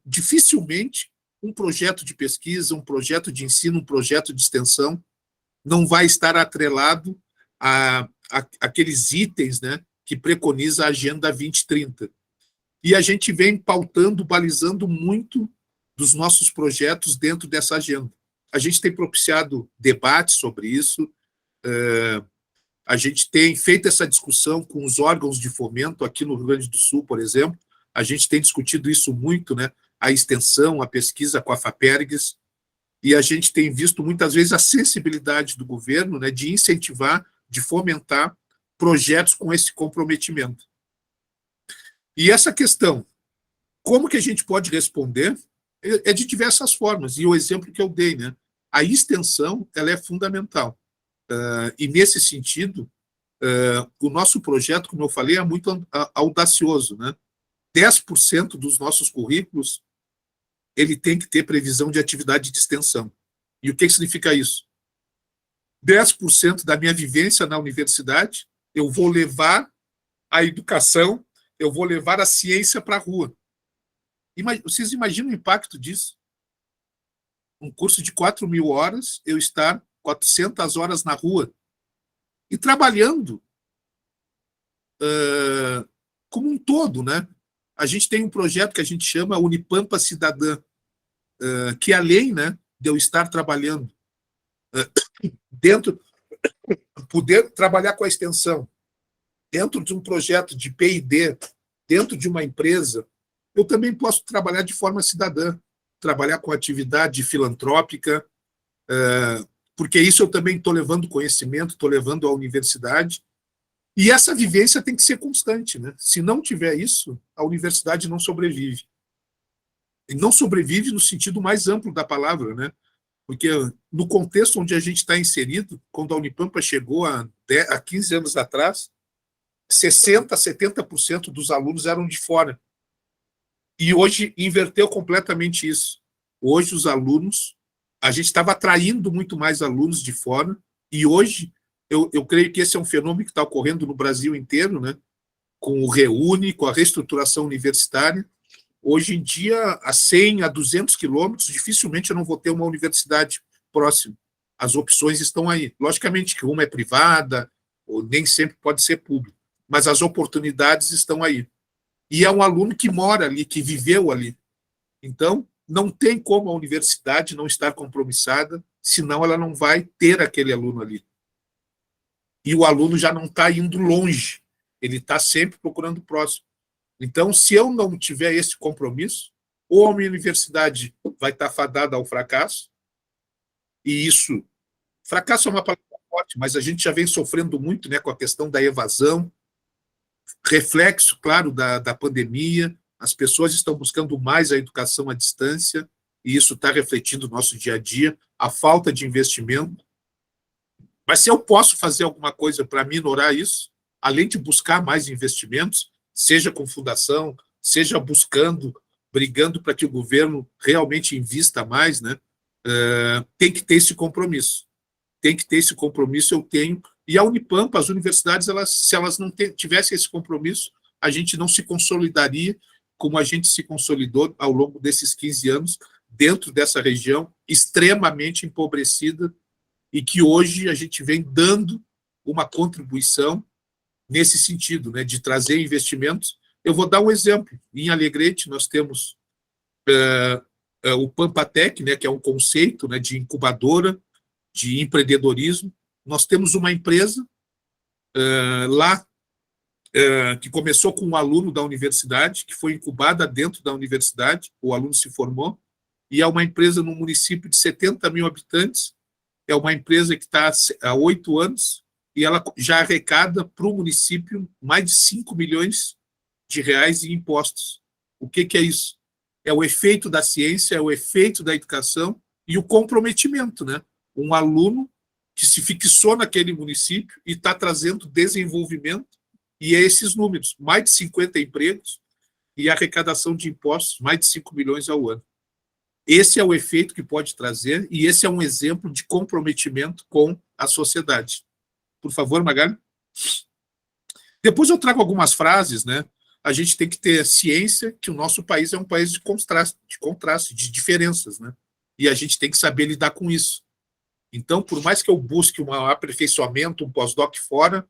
dificilmente um projeto de pesquisa, um projeto de ensino, um projeto de extensão não vai estar atrelado àqueles itens, né, que preconiza a Agenda 2030. E a gente vem pautando, balizando muito dos nossos projetos dentro dessa agenda. A gente tem propiciado debates sobre isso, a gente tem feito essa discussão com os órgãos de fomento aqui no Rio Grande do Sul, por exemplo, a gente tem discutido isso muito, né? A extensão, a pesquisa com a FAPERGS, e a gente tem visto muitas vezes a sensibilidade do governo, né, de incentivar, de fomentar projetos com esse comprometimento. E essa questão, como que a gente pode responder? É de diversas formas, e o exemplo que eu dei, né? A extensão, ela é fundamental. E nesse sentido, o nosso projeto, como eu falei, é muito audacioso, né? 10% dos nossos currículos ele tem que ter previsão de atividade de extensão. E o que significa isso? 10% da minha vivência na universidade, eu vou levar a educação, eu vou levar a ciência para a rua. Vocês imaginam o impacto disso? Um curso de 4.000 horas, eu estar 400 horas na rua e trabalhando como um todo, né? A gente tem um projeto que a gente chama Unipampa Cidadã, que além, né, de eu estar trabalhando poder trabalhar com a extensão, dentro de um projeto de P&D, dentro de uma empresa, eu também posso trabalhar de forma cidadã, trabalhar com atividade filantrópica, porque isso eu também estou levando conhecimento, estou levando à universidade, e essa vivência tem que ser constante, né? Se não tiver isso, a universidade não sobrevive. E não sobrevive no sentido mais amplo da palavra, né? Porque no contexto onde a gente está inserido, quando a Unipampa chegou há 15 anos atrás, 60%, 70% dos alunos eram de fora. E hoje inverteu completamente isso. Hoje os alunos, a gente estava atraindo muito mais alunos de fora, e hoje eu creio que esse é um fenômeno que está ocorrendo no Brasil inteiro, né? Com o Reúne, com a reestruturação universitária. Hoje em dia, a 100, a 200 quilômetros, dificilmente eu não vou ter uma universidade próxima. As opções estão aí. Logicamente que uma é privada, ou nem sempre pode ser pública, mas as oportunidades estão aí. E é um aluno que mora ali, que viveu ali. Então, não tem como a universidade não estar compromissada, senão ela não vai ter aquele aluno ali. E o aluno já não está indo longe, ele está sempre procurando o próximo. Então, se eu não tiver esse compromisso, ou a minha universidade vai estar fadada ao fracasso, e isso, fracasso é uma palavra forte, mas a gente já vem sofrendo muito, né, com a questão da evasão, reflexo, claro, da pandemia, as pessoas estão buscando mais a educação à distância, e isso está refletindo no nosso dia a dia, a falta de investimento. Mas se eu posso fazer alguma coisa para minorar isso, além de buscar mais investimentos, seja com fundação, seja brigando para que o governo realmente invista mais, né? Tem que ter esse compromisso. Tem que ter esse compromisso, eu tenho. E a Unipampa, as universidades, se elas não tivessem esse compromisso, a gente não se consolidaria como a gente se consolidou ao longo desses 15 anos, dentro dessa região extremamente empobrecida, e que hoje a gente vem dando uma contribuição nesse sentido, né, de trazer investimentos. Eu vou dar um exemplo. Em Alegrete, nós temos o Pampatec, né, que é um conceito, né, de incubadora, de empreendedorismo. Nós temos uma empresa lá que começou com um aluno da universidade, que foi incubada dentro da universidade, o aluno se formou, e é uma empresa no município de 70 mil habitantes, é uma empresa que está há 8 anos, e ela já arrecada para o município mais de 5 milhões de reais em impostos. O que é isso? É o efeito da ciência, é o efeito da educação e o comprometimento, né? Um aluno que se fixou naquele município e está trazendo desenvolvimento, e é esses números, mais de 50 empregos e arrecadação de impostos, mais de 5 milhões ao ano. Esse é o efeito que pode trazer, e esse é um exemplo de comprometimento com a sociedade. Por favor, Magali. Depois eu trago algumas frases, né? A gente tem que ter ciência que o nosso país é um país de contraste, de diferenças, né? E a gente tem que saber lidar com isso. Então, por mais que eu busque um aperfeiçoamento, um pós-doc fora,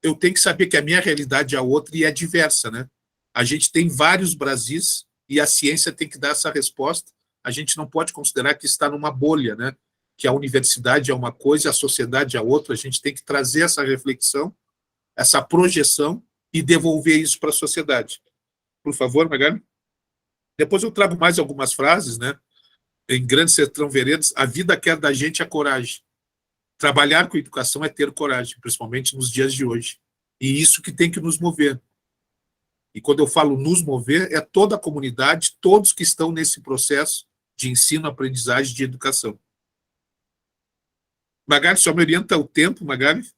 eu tenho que saber que a minha realidade é outra e é diversa, né? A gente tem vários Brasis e a ciência tem que dar essa resposta. A gente não pode considerar que está numa bolha, né? Que a universidade é uma coisa, a sociedade é outra. A gente tem que trazer essa reflexão, essa projeção e devolver isso para a sociedade. Por favor, Magali. Depois eu trago mais algumas frases, né? Em Grande Sertão Veredas, a vida quer da gente a coragem. Trabalhar com educação é ter coragem, principalmente nos dias de hoje. E isso que tem que nos mover. E quando eu falo nos mover, é toda a comunidade, todos que estão nesse processo de ensino, aprendizagem, de educação. Magali, só me orienta o tempo, Magali.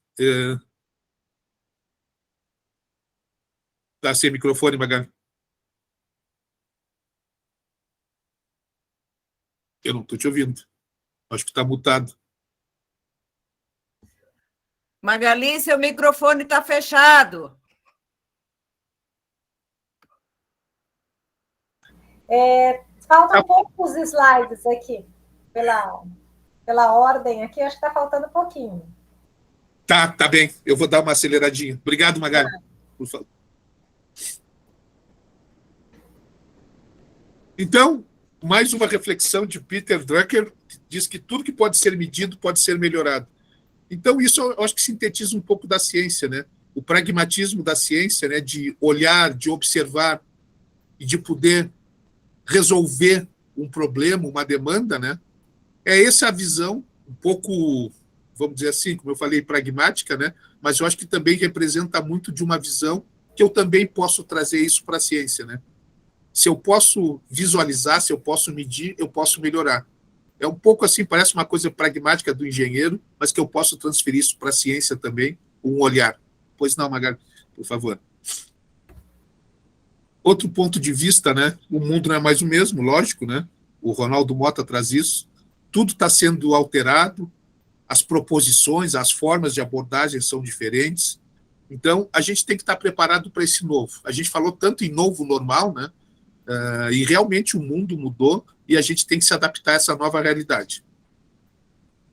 Está sem microfone, Magali. Eu não estou te ouvindo. Acho que está mutado. Magali, seu microfone está fechado. Faltam poucos slides aqui, pela ordem aqui, acho que está faltando um pouquinho. Tá bem. Eu vou dar uma aceleradinha. Obrigado, Magali. Por favor. Então, mais uma reflexão de Peter Drucker, que diz que tudo que pode ser medido pode ser melhorado. Então, isso eu acho que sintetiza um pouco da ciência, né? O pragmatismo da ciência, né? De olhar, de observar e de poder resolver um problema, uma demanda, né? É essa a visão, um pouco, vamos dizer assim, como eu falei, pragmática, né? Mas eu acho que também representa muito de uma visão que eu também posso trazer isso para a ciência, né? Se eu posso visualizar, se eu posso medir, eu posso melhorar. É um pouco assim, parece uma coisa pragmática do engenheiro, mas que eu posso transferir isso para a ciência também, um olhar. Pois não, Magali, por favor. Outro ponto de vista, né? O mundo não é mais o mesmo, lógico, né? O Ronaldo Mota traz isso. Tudo está sendo alterado, as proposições, as formas de abordagem são diferentes. Então, a gente tem que estar preparado para esse novo. A gente falou tanto em novo normal, né? E realmente o mundo mudou e a gente tem que se adaptar a essa nova realidade.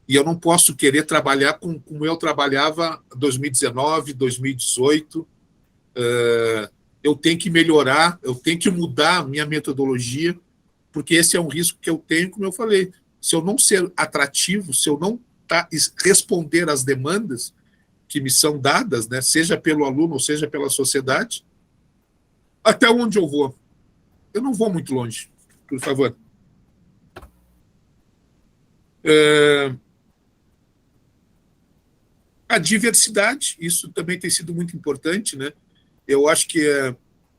E eu não posso querer trabalhar como eu trabalhava em 2019, 2018. Eu tenho que melhorar, eu tenho que mudar a minha metodologia, porque esse é um risco que eu tenho, como eu falei. Se eu não ser atrativo, se eu não responder às demandas que me são dadas, né, seja pelo aluno ou seja pela sociedade, até onde eu vou? Eu não vou muito longe, por favor. A diversidade, isso também tem sido muito importante, né? Eu acho que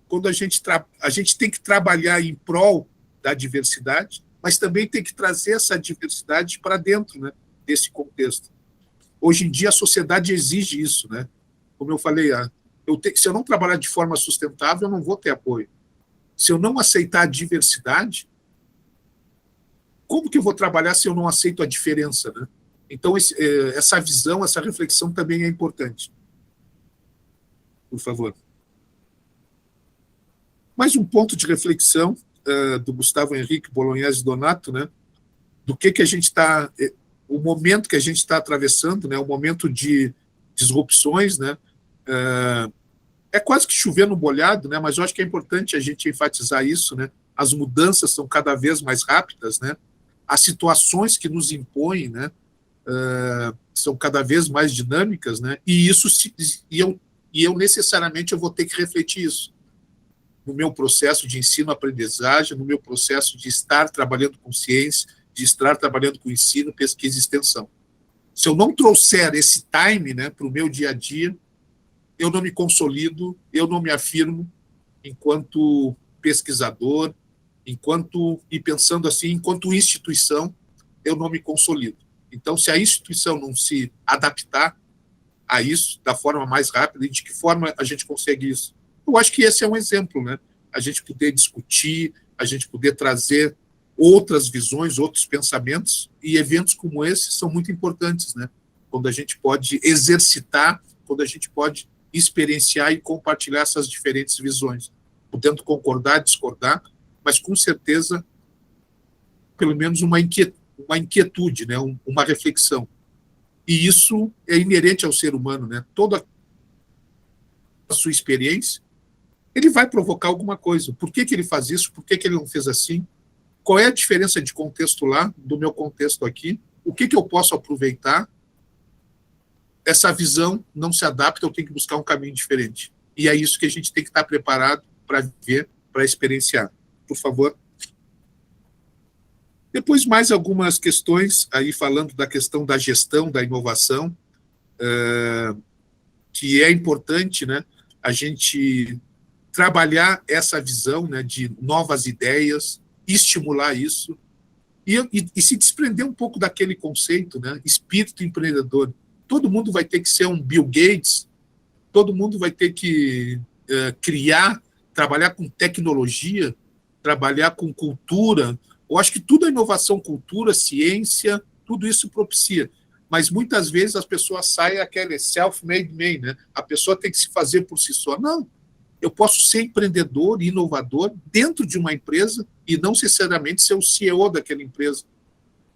quando a gente tem que trabalhar em prol da diversidade, mas também tem que trazer essa diversidade para dentro, né, desse contexto. Hoje em dia, a sociedade exige isso, né? Como eu falei, se eu não trabalhar de forma sustentável, eu não vou ter apoio. Se eu não aceitar a diversidade, como que eu vou trabalhar se eu não aceito a diferença, né? Então, essa visão, essa reflexão também é importante. Por favor. Mais um ponto de reflexão do Gustavo Henrique Bolognese Donato, né? Do que a gente está... o momento que a gente está atravessando, né? O momento de disrupções, né? É quase que chover no molhado, né? Mas eu acho que é importante a gente enfatizar isso, né? As mudanças são cada vez mais rápidas, né? As situações que nos impõem, né? São cada vez mais dinâmicas, né? E eu necessariamente eu vou ter que refletir isso no meu processo de ensino-aprendizagem, no meu processo de estar trabalhando com ciência, de estar trabalhando com ensino, pesquisa e extensão. Se eu não trouxer esse time, né, para o meu dia a dia, eu não me consolido, eu não me afirmo enquanto pesquisador, e pensando assim, enquanto instituição, eu não me consolido. Então, se a instituição não se adaptar a isso da forma mais rápida, e de que forma a gente consegue isso? Eu acho que esse é um exemplo, né? A gente poder discutir, a gente poder trazer outras visões, outros pensamentos, e eventos como esse são muito importantes, né? Quando a gente pode exercitar, quando a gente pode experienciar e compartilhar essas diferentes visões, podendo concordar, discordar, mas com certeza, pelo menos uma inquietude, né? Uma reflexão. E isso é inerente ao ser humano, né? Toda a sua experiência, ele vai provocar alguma coisa. Por que ele faz isso? Por que ele não fez assim? Qual é a diferença de contexto lá, do meu contexto aqui? O que eu posso aproveitar? Essa visão não se adapta, eu tenho que buscar um caminho diferente. E é isso que a gente tem que estar preparado para ver, para experienciar. Por favor. Depois, mais algumas questões, aí falando da questão da gestão, da inovação, que é importante, né, a gente trabalhar essa visão, né, de novas ideias, estimular isso, e se desprender um pouco daquele conceito, né, espírito empreendedor. Todo mundo vai ter que ser um Bill Gates, todo mundo vai ter que criar, trabalhar com tecnologia, trabalhar com cultura. Eu acho que tudo é inovação, cultura, ciência, tudo isso propicia. Mas muitas vezes as pessoas saem aquele self-made man, né? A pessoa tem que se fazer por si só. Não, eu posso ser empreendedor e inovador dentro de uma empresa e não necessariamente ser o CEO daquela empresa.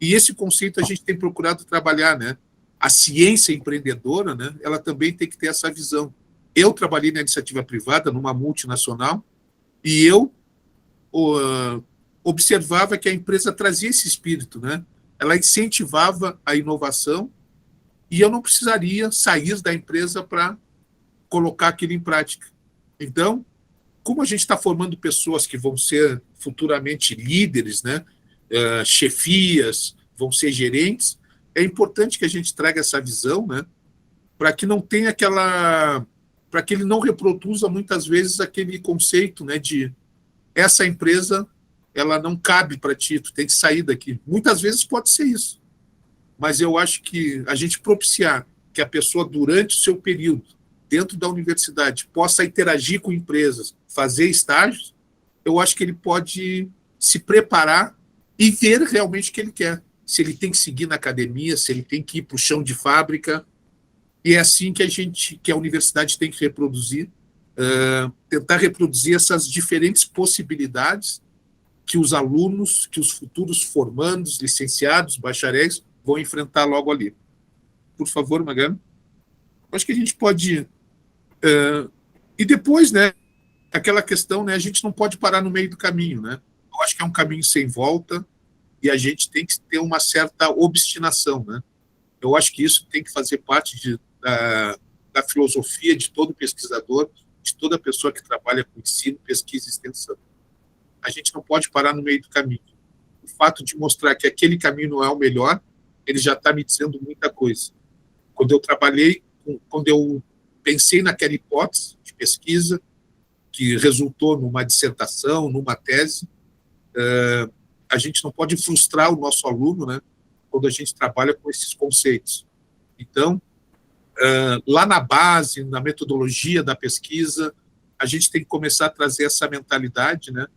E esse conceito a gente tem procurado trabalhar, né? A ciência empreendedora, né? Ela também tem que ter essa visão. Eu trabalhei na iniciativa privada, numa multinacional, e eu observava que a empresa trazia esse espírito, né? Ela incentivava a inovação e eu não precisaria sair da empresa para colocar aquilo em prática. Então, como a gente está formando pessoas que vão ser futuramente líderes, né? Chefias, vão ser gerentes, é importante que a gente traga essa visão, né? Para que não tenha para que ele não reproduza muitas vezes aquele conceito, né? De essa empresa ela não cabe para ti, tu tem que sair daqui. Muitas vezes pode ser isso, mas eu acho que a gente propiciar que a pessoa, durante o seu período, dentro da universidade, possa interagir com empresas, fazer estágios, eu acho que ele pode se preparar e ver realmente o que ele quer. Se ele tem que seguir na academia, se ele tem que ir para o chão de fábrica. E é assim que a universidade tem que reproduzir, tentar reproduzir essas diferentes possibilidades que os alunos, que os futuros formandos, licenciados, bacharéis, vão enfrentar logo ali. Por favor, Magali. Acho que a gente pode... e depois, né, aquela questão, né, a gente não pode parar no meio do caminho, né? Eu acho que é um caminho sem volta e a gente tem que ter uma certa obstinação, né? Eu acho que isso tem que fazer parte da filosofia de todo pesquisador, de toda pessoa que trabalha com ensino, pesquisa e extensão. A gente não pode parar no meio do caminho. O fato de mostrar que aquele caminho não é o melhor, ele já está me dizendo muita coisa. Quando eu pensei naquela hipótese de pesquisa, que resultou numa dissertação, numa tese, a gente não pode frustrar o nosso aluno, né, quando a gente trabalha com esses conceitos. Então, lá na base, na metodologia da pesquisa, a gente tem que começar a trazer essa mentalidade, né,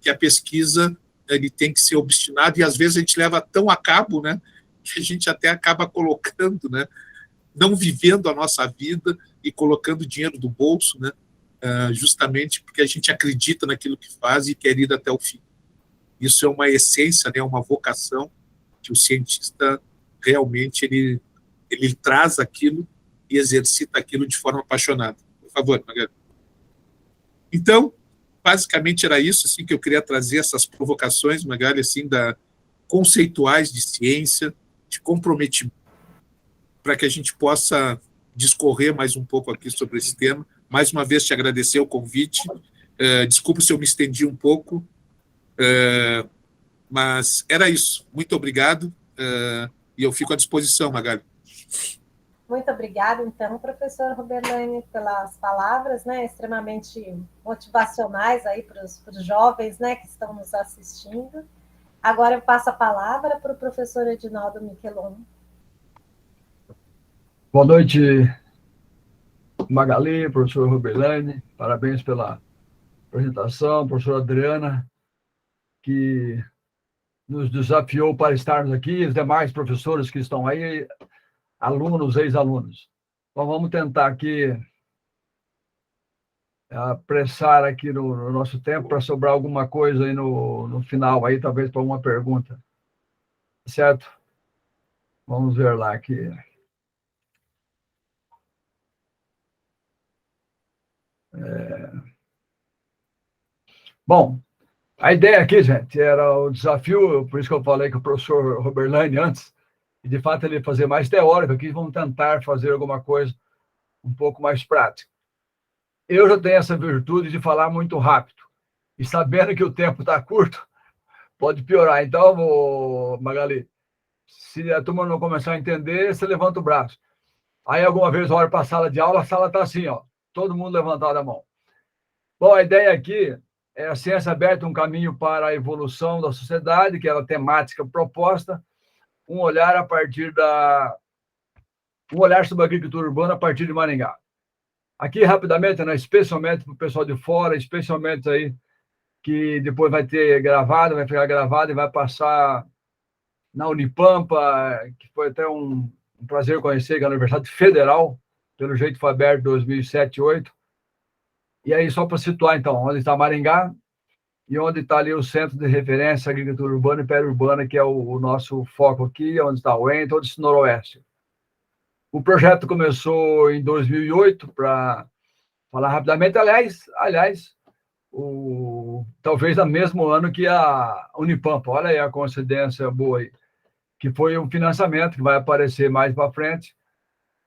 que a pesquisa ele tem que ser obstinado, e às vezes a gente leva tão a cabo, né, que a gente até acaba colocando, né, não vivendo a nossa vida e colocando dinheiro do bolso, né, justamente porque a gente acredita naquilo que faz e quer ir até o fim. Isso é uma essência, né, uma vocação que o cientista realmente ele traz aquilo e exercita aquilo de forma apaixonada. Por favor, Magali. Então, basicamente era isso assim, que eu queria trazer, essas provocações, Magali, assim, conceituais de ciência, de comprometimento, para que a gente possa discorrer mais um pouco aqui sobre esse tema. Mais uma vez, te agradecer o convite. Desculpa se eu me estendi um pouco, mas era isso. Muito obrigado, e eu fico à disposição, Magali. Muito obrigada, então, professor Roberlane, pelas palavras, né, extremamente motivacionais aí para os jovens, né, que estão nos assistindo. Agora eu passo a palavra para o professor Edinaldo Michelon. Boa noite, Magali, professor Roberlane, parabéns pela apresentação, professora Adriana, que nos desafiou para estarmos aqui, os demais professores que estão aí, alunos, ex-alunos. Então, vamos tentar aqui apressar aqui no nosso tempo para sobrar alguma coisa aí no final, aí talvez para uma pergunta. Certo? Vamos ver lá aqui. Bom, a ideia aqui, gente, era o desafio, por isso que eu falei com o professor Roberlane antes, e de fato ele fazer mais teórico aqui, vamos tentar fazer alguma coisa um pouco mais prática. Eu já tenho essa virtude de falar muito rápido, e sabendo que o tempo está curto, pode piorar. Então, Magali, se a turma não começar a entender, você levanta o braço. Aí, alguma vez, eu olho para a sala de aula, a sala está assim, ó, todo mundo levantado a mão. Bom, a ideia aqui é a ciência aberta, um caminho para a evolução da sociedade, que é a temática proposta, um olhar sobre a agricultura urbana a partir de Maringá. Aqui, rapidamente, né, especialmente para o pessoal de fora, especialmente aí, que depois vai ficar gravado e vai passar na Unipampa, que foi até um prazer conhecer, que é a Universidade Federal, pelo jeito foi aberto em 2007, 2008. E aí, só para situar, então, onde está Maringá e onde está ali o Centro de Referência à Agricultura Urbana e Periurbana, que é o nosso foco aqui, onde está o EN, todo esse noroeste. O projeto começou em 2008, para falar rapidamente, aliás, talvez no mesmo ano que a Unipampa, olha aí a coincidência boa aí, que foi um financiamento que vai aparecer mais para frente,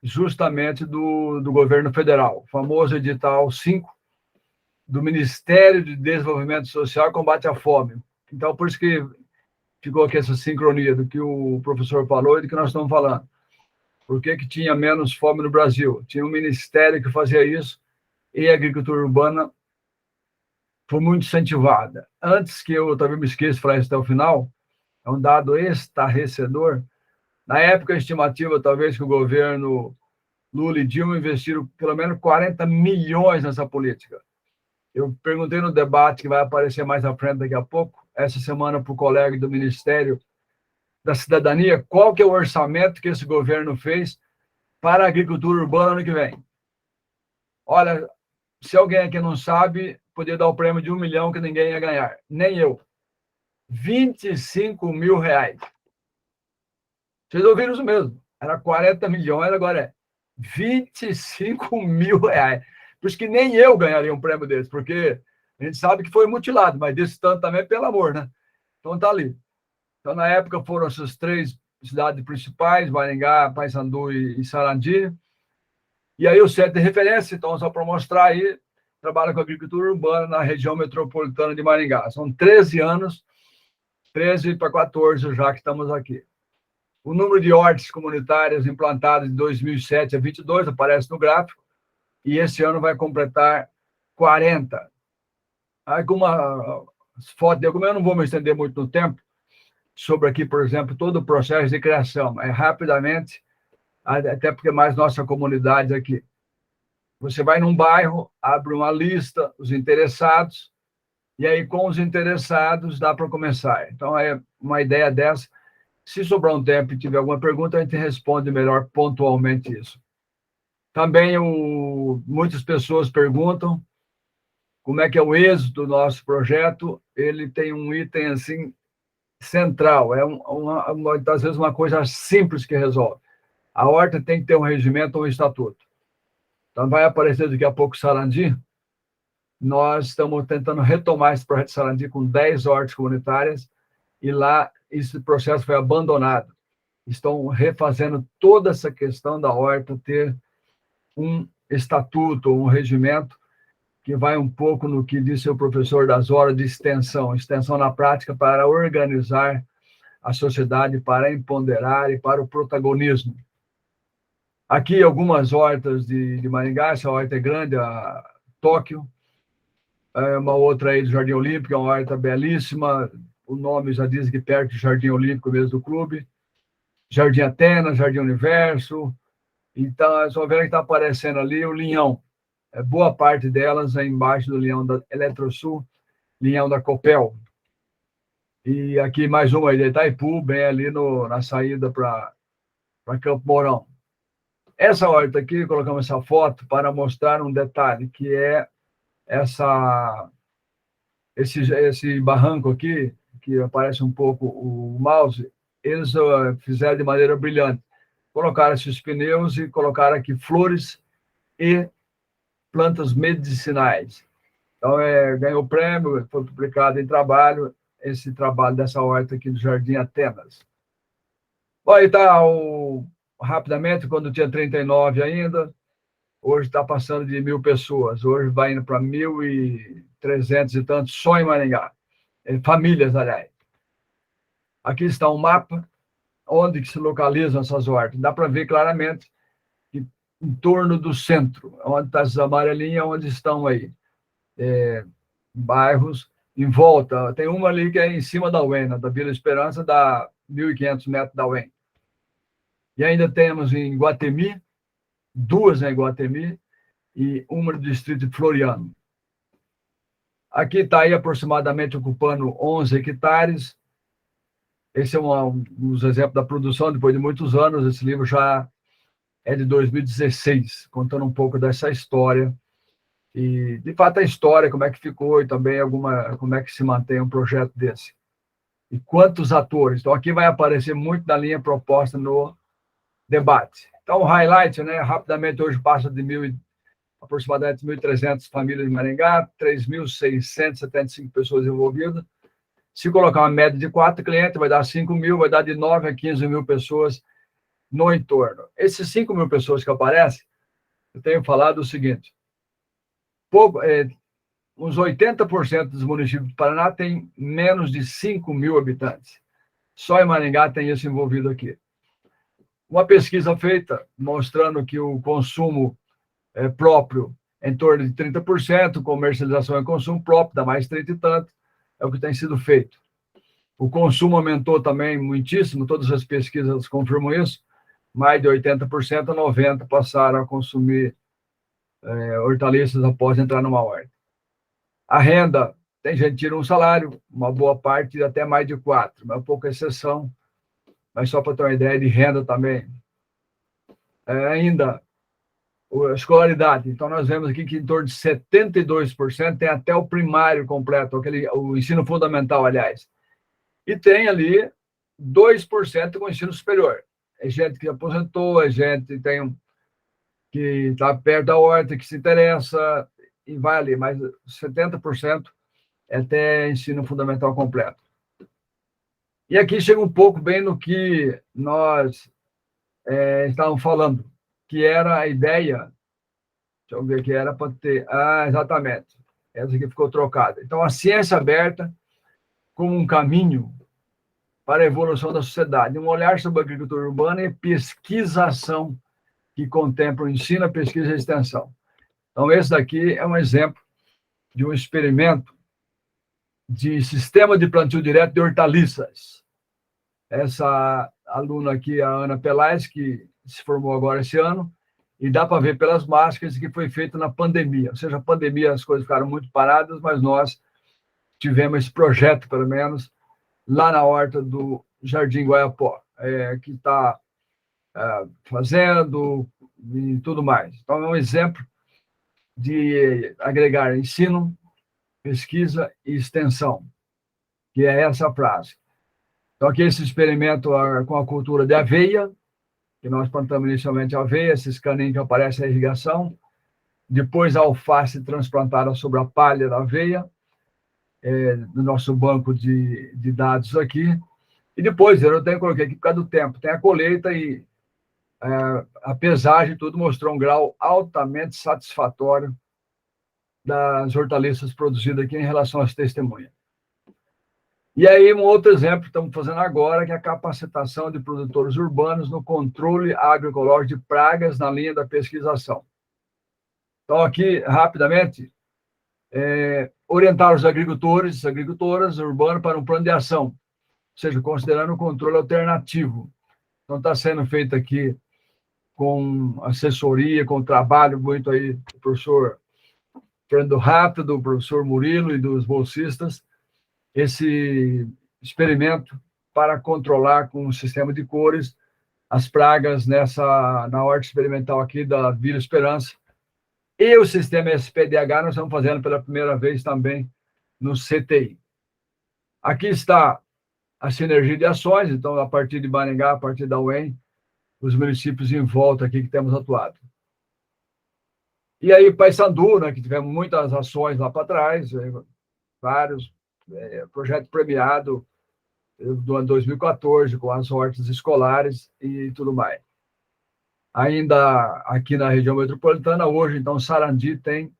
justamente do governo federal, o famoso edital 5, do Ministério de Desenvolvimento Social e Combate à Fome. Então, por isso que ficou aqui essa sincronia do que o professor falou e do que nós estamos falando. Por que tinha menos fome no Brasil? Tinha um ministério que fazia isso, e a agricultura urbana foi muito incentivada. Antes que eu talvez me esqueça de falar isso até o final, é um dado estarrecedor. Na época, a estimativa, talvez, que o governo Lula e Dilma investiram pelo menos 40 milhões nessa política. Eu perguntei no debate que vai aparecer mais à frente daqui a pouco, essa semana, para o colega do Ministério da Cidadania, qual que é o orçamento que esse governo fez para a agricultura urbana ano que vem. Olha, se alguém aqui não sabe, podia dar o prêmio de 1 milhão que ninguém ia ganhar, nem eu. 25 mil reais. Vocês ouviram isso mesmo? Era 40 milhões, agora é 25 mil reais. Por isso que nem eu ganharia um prêmio desse, porque a gente sabe que foi mutilado, mas desse tanto também pelo amor, né? Então tá ali. Então, na época, foram essas 3 cidades principais, Maringá, Paysandu e Sarandi. E aí o centro de referência, então, só para mostrar aí, trabalha com agricultura urbana na região metropolitana de Maringá. São 13 anos, 13 para 14 já que estamos aqui. O número de hortas comunitárias implantadas de 2007 a 22 aparece no gráfico, e esse ano vai completar 40. Aí, com uma foto de como eu não vou me estender muito no tempo, sobre aqui, por exemplo, todo o processo de criação, rapidamente, até porque mais nossa comunidade aqui. Você vai num bairro, abre uma lista, os interessados, e aí com os interessados dá para começar. Então, é uma ideia dessa. Se sobrar um tempo e tiver alguma pergunta, a gente responde melhor pontualmente isso. Também muitas pessoas perguntam como é que é o êxito do nosso projeto. Ele tem um item assim central, às vezes uma coisa simples que resolve. A horta tem que ter um regimento ou um estatuto. Então vai aparecer daqui a pouco Sarandi. Nós estamos tentando retomar esse projeto de Sarandi com 10 hortas comunitárias, e lá esse processo foi abandonado. Estão refazendo toda essa questão da horta ter um estatuto, um regimento, que vai um pouco no que disse o professor das horas de extensão na prática para organizar a sociedade, para empoderar e para o protagonismo. Aqui algumas hortas de Maringá, essa horta é grande, a Tóquio, uma outra aí do Jardim Olímpico, uma horta belíssima, o nome já diz que perto do Jardim Olímpico mesmo do clube, Jardim Atenas, Jardim Universo. Então, vocês vão ver que está aparecendo ali o Linhão. Boa parte delas é embaixo do Linhão da Eletrosul, Linhão da Copel. E aqui mais uma aí de Itaipu, bem ali na saída para Campo Mourão. Essa horta aqui, colocamos essa foto para mostrar um detalhe, que é esse barranco aqui, que aparece um pouco o mouse, eles fizeram de maneira brilhante. Colocaram esses pneus e colocaram aqui flores e plantas medicinais. Então, ganhou prêmio, foi publicado em trabalho, esse trabalho dessa horta aqui do Jardim Atenas. Bom, aí está rapidamente, quando tinha 39 ainda, hoje está passando de 1.000 pessoas, hoje vai indo para 1.300 e tantos, só em Maringá. Famílias, aliás. Aqui está um mapa, onde que se localizam essas hortas. Dá para ver claramente que em torno do centro, onde está essas amarelinhas, onde estão aí bairros em volta. Tem uma ali que é em cima da UEM, da Vila Esperança, dá 1.500 metros da UEM. E ainda temos em Guatemi, 2 em Guatemi e uma no distrito de Floriano. Aqui está aí aproximadamente ocupando 11 hectares. Esse é um dos exemplos da produção, depois de muitos anos. Esse livro já é de 2016, contando um pouco dessa história. E, de fato, a história, como é que ficou, e também como é que se mantém um projeto desse. E quantos atores. Então, aqui vai aparecer muito da linha proposta no debate. Então, o highlight, né, rapidamente, hoje passa de aproximadamente 1.300 famílias de Maringá, 3.675 pessoas envolvidas. Se colocar uma média de 4 clientes, vai dar 5.000, vai dar de 9 a 15.000 pessoas no entorno. Esses 5.000 pessoas que aparecem, eu tenho falado o seguinte, uns 80% dos municípios do Paraná tem menos de 5.000 habitantes. Só em Maringá tem isso envolvido aqui. Uma pesquisa feita mostrando que o consumo próprio em torno de 30%, comercialização e consumo próprio, dá mais 30 e tanto, é o que tem sido feito. O consumo aumentou também muitíssimo, todas as pesquisas confirmam isso, mais de 80% a 90% passaram a consumir hortaliças após entrar numa horta. A renda, tem gente que tira um salário, uma boa parte até mais de 4, mas pouca exceção, mas só para ter uma ideia de renda também. Ainda, a escolaridade, então nós vemos aqui que em torno de 72% tem até o primário completo, o ensino fundamental, aliás. E tem ali 2% com ensino superior. É gente que aposentou, é gente que está perto da horta, que se interessa, e vai ali, mas 70% é até ensino fundamental completo. E aqui chega um pouco bem no que nós estávamos falando, que era a ideia, deixa eu ver que era para ter, exatamente, essa aqui ficou trocada. Então, a ciência aberta como um caminho para a evolução da sociedade, um olhar sobre a agricultura urbana e pesquisação que contempla o ensino, a pesquisa e a extensão. Então, esse daqui é um exemplo de um experimento de sistema de plantio direto de hortaliças. Essa aluna aqui, a Ana Pelais, que se formou agora esse ano, e dá para ver pelas máscaras que foi feito na pandemia. Ou seja, a pandemia as coisas ficaram muito paradas, mas nós tivemos esse projeto, pelo menos, lá na horta do Jardim Guaiapó, que está fazendo e tudo mais. Então, é um exemplo de agregar ensino, pesquisa e extensão, que é essa frase. Então, aqui esse experimento com a cultura de aveia, que nós plantamos inicialmente aveia, esses caninhos que aparecem na irrigação, depois a alface transplantada sobre a palha da aveia, no nosso banco de dados aqui, e depois, eu tenho coloquei aqui por causa do tempo, tem a colheita e a pesagem, tudo mostrou um grau altamente satisfatório das hortaliças produzidas aqui em relação às testemunhas. E aí, um outro exemplo que estamos fazendo agora, que é a capacitação de produtores urbanos no controle agroecológico de pragas na linha da pesquisação. Então, aqui, rapidamente, orientar os agricultores e agricultoras urbanos para um plano de ação, ou seja, considerando o controle alternativo. Então, está sendo feito aqui com assessoria, com trabalho muito aí do professor Fernando Rato, do professor Murilo e dos bolsistas, esse experimento para controlar com o sistema de cores as pragas na horta experimental aqui da Vila Esperança. E o sistema SPDH nós estamos fazendo pela primeira vez também no CTI. Aqui está a sinergia de ações, então, a partir de Maringá, a partir da UEM, os municípios em volta aqui que temos atuado. E aí, Paysandu, né, que tivemos muitas ações lá para trás, vários projetos premiados do ano 2014, com as hortas escolares e tudo mais. Ainda aqui na região metropolitana, hoje, então, Sarandi tem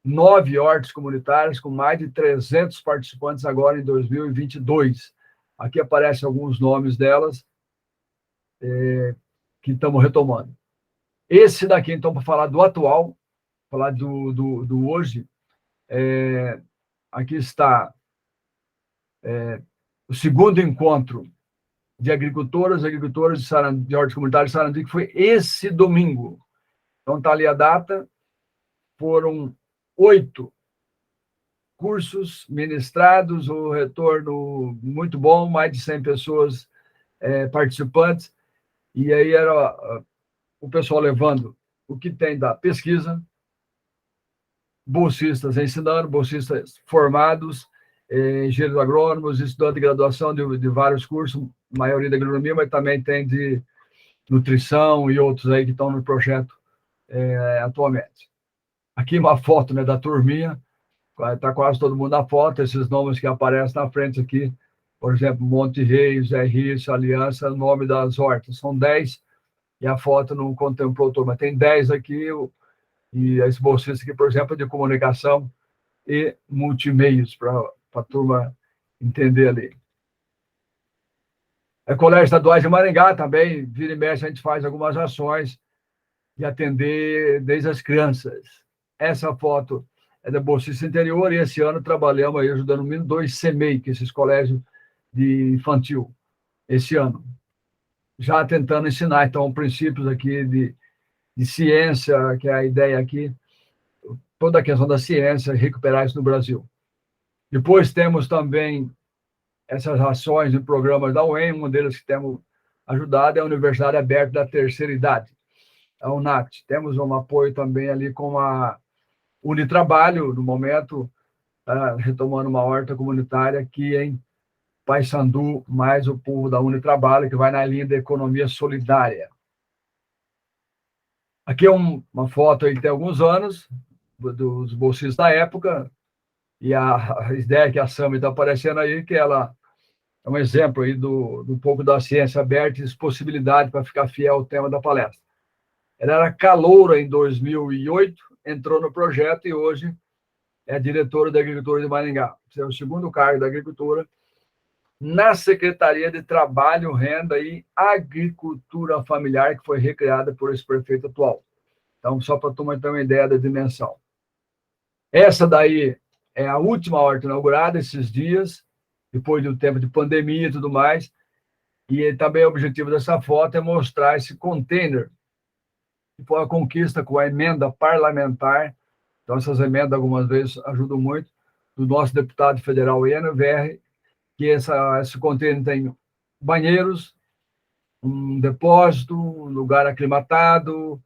9 hortas comunitárias com mais de 300 participantes agora em 2022. Aqui aparecem alguns nomes delas que estamos retomando. Esse daqui, então, para falar do atual, falar do hoje, aqui está o segundo encontro de agricultoras e agricultores de hortas comunitárias de Sarandi, que foi esse domingo. Então, está ali a data. Foram 8 cursos ministrados, o retorno muito bom, mais de 100 pessoas participantes. E aí era o pessoal levando o que tem da pesquisa, bolsistas ensinando, bolsistas formados, engenheiros agrônomos, estudantes de graduação de vários cursos, maioria da agronomia, mas também tem de nutrição e outros aí que estão no projeto atualmente. Aqui uma foto, né, da turminha, está quase todo mundo na foto, esses nomes que aparecem na frente aqui, por exemplo, Monte Reis, Zé Risso, Aliança, nome das hortas, são 10, e a foto não contemplou todo, mas tem 10 aqui, e esse bolsista aqui, por exemplo, é de comunicação e multimeios, para a turma entender ali. Colégio Estaduais de Maringá também, vira e mexe, a gente faz algumas ações de atender desde as crianças. Essa foto é da Bolsista Interior, e esse ano trabalhamos aí ajudando o menino 2 CEMEI, que é esses colégios de infantil, esse ano. Já tentando ensinar, então, princípios aqui de ciência, que é a ideia aqui, toda a questão da ciência, recuperar isso no Brasil. Depois temos também essas ações e programas da UEM, uma delas que temos ajudado é a Universidade Aberta da Terceira Idade, a UNAT. Temos um apoio também ali com a Unitrabalho, no momento, retomando uma horta comunitária aqui em Paissandu, mais o povo da Unitrabalho, que vai na linha da economia solidária. Aqui é uma foto aí que tem alguns anos, dos bolsistas da época, e a ideia que a Sami está aparecendo aí, que ela é um exemplo aí do pouco da ciência aberta e possibilidade para ficar fiel ao tema da palestra. Ela era caloura em 2008, entrou no projeto e hoje é diretora da Agricultura de Maringá. Esse é o segundo cargo da Agricultura na Secretaria de Trabalho, Renda e Agricultura Familiar, que foi recriada por esse prefeito atual. Então, só para tomar uma ideia da dimensão. Essa daí é a última horta inaugurada esses dias, depois do tempo de pandemia e tudo mais, e também o objetivo dessa foto é mostrar esse container, que foi a conquista com a emenda parlamentar. Então, essas emendas, algumas vezes, ajudam muito, do nosso deputado federal, Ian Verri, que esse container tem banheiros, um depósito, um lugar aclimatado,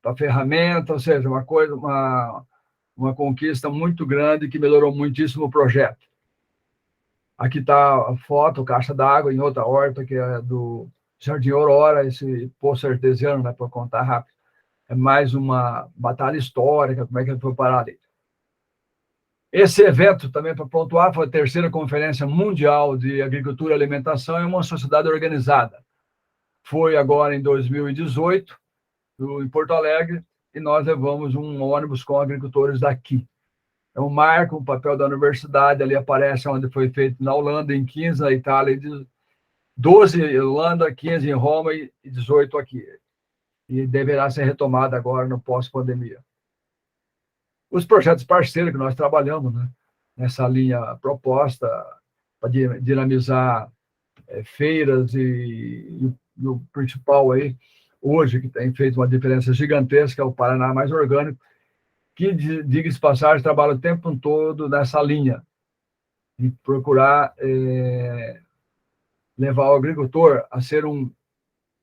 para ferramenta, ou seja, uma conquista muito grande que melhorou muitíssimo o projeto. Aqui está a foto, caixa d'água em outra horta, que é do Jardim Aurora, esse poço artesiano, né, para contar rápido. É mais uma batalha histórica, como é que ele foi parar ali. Esse evento, também para pontuar, foi a terceira Conferência Mundial de Agricultura e Alimentação em uma sociedade organizada. Foi agora em 2018, em Porto Alegre, e nós levamos um ônibus com agricultores daqui. É um marco, um papel da universidade, ali aparece onde foi feito na Holanda, em 15 na Itália, 12 em Holanda, 15 em Roma e 18 aqui. E deverá ser retomado agora no pós-pandemia. Os projetos parceiros que nós trabalhamos, né, nessa linha proposta para dinamizar feiras e o principal aí, hoje, que tem feito uma diferença gigantesca, é o Paraná Mais Orgânico, que, diga-se de passagem, trabalha o tempo todo nessa linha de procurar levar o agricultor a ser um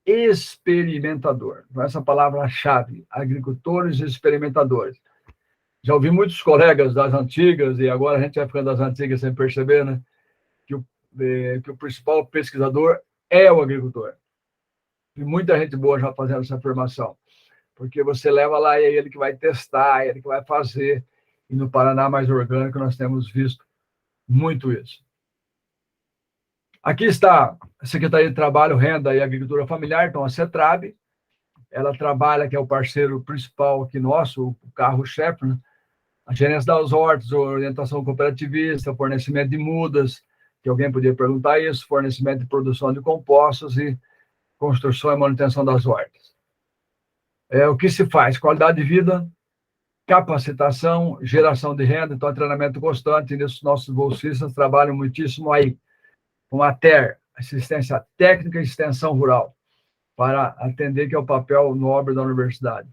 experimentador. Essa palavra-chave, agricultores experimentadores. Já ouvi muitos colegas das antigas, e agora a gente vai ficando das antigas sem perceber, né, que o principal pesquisador é o agricultor. E muita gente boa já fazendo essa afirmação. Porque você leva lá e é ele que vai testar, é ele que vai fazer. E no Paraná Mais Orgânico nós temos visto muito isso. Aqui está a Secretaria de Trabalho, Renda e Agricultura Familiar, então a CETRAB. Ela trabalha, que é o parceiro principal aqui nosso, o carro-chefe, né? A gerência das hortas, orientação cooperativista, fornecimento de mudas, que alguém podia perguntar isso, fornecimento de produção de compostos e construção e manutenção das hortas. O que se faz? Qualidade de vida, capacitação, geração de renda, então treinamento constante, e nisso nossos bolsistas trabalham muitíssimo aí, com a TER, Assistência Técnica e Extensão Rural, para atender, que é o papel nobre da universidade.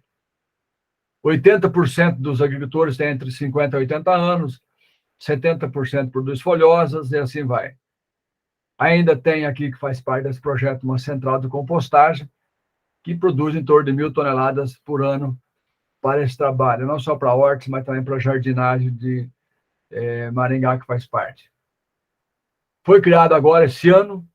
80% dos agricultores têm entre 50 e 80 anos, 70% produz folhosas, e assim vai. Ainda tem aqui, que faz parte desse projeto, uma central de compostagem, que produz em torno de 1.000 toneladas por ano para esse trabalho, não só para hortas, mas também para a jardinagem de Maringá, que faz parte. Foi criado agora, esse ano,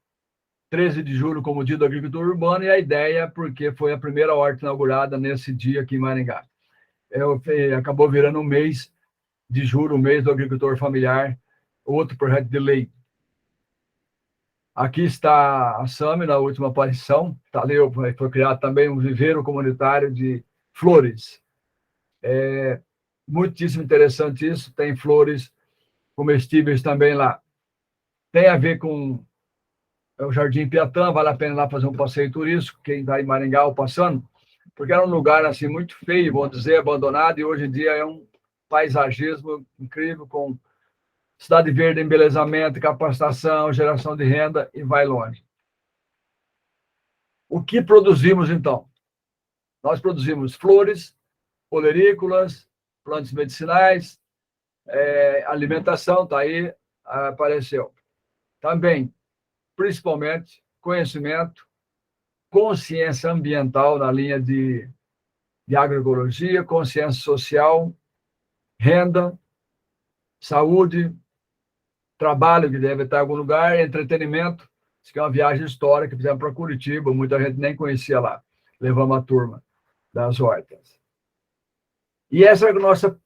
13 de julho, como Dia da Agricultura Urbana, e a ideia, porque foi a primeira horta inaugurada nesse dia aqui em Maringá. Acabou virando um mês de julho, o mês do agricultor familiar, outro projeto de lei. Aqui está a Sami, na última aparição. Tá ali, foi criado também um viveiro comunitário de flores. Muitíssimo interessante isso. Tem flores comestíveis também lá. Tem a ver com o Jardim Piatã, vale a pena lá fazer um passeio turístico, quem está em Maringá ou passando, porque era um lugar assim muito feio, vamos dizer, abandonado, e hoje em dia é um paisagismo incrível, com cidade verde, embelezamento, capacitação, geração de renda, e vai longe. O que produzimos, então? Nós produzimos flores, olerícolas, plantas medicinais, alimentação, está aí, apareceu. Também, principalmente, conhecimento, consciência ambiental na linha de agroecologia, consciência social, renda, saúde, trabalho que deve estar em algum lugar, entretenimento. Isso que é uma viagem histórica que fizemos para Curitiba, muita gente nem conhecia lá. Levamos a turma das hortas. E essa é a nossa,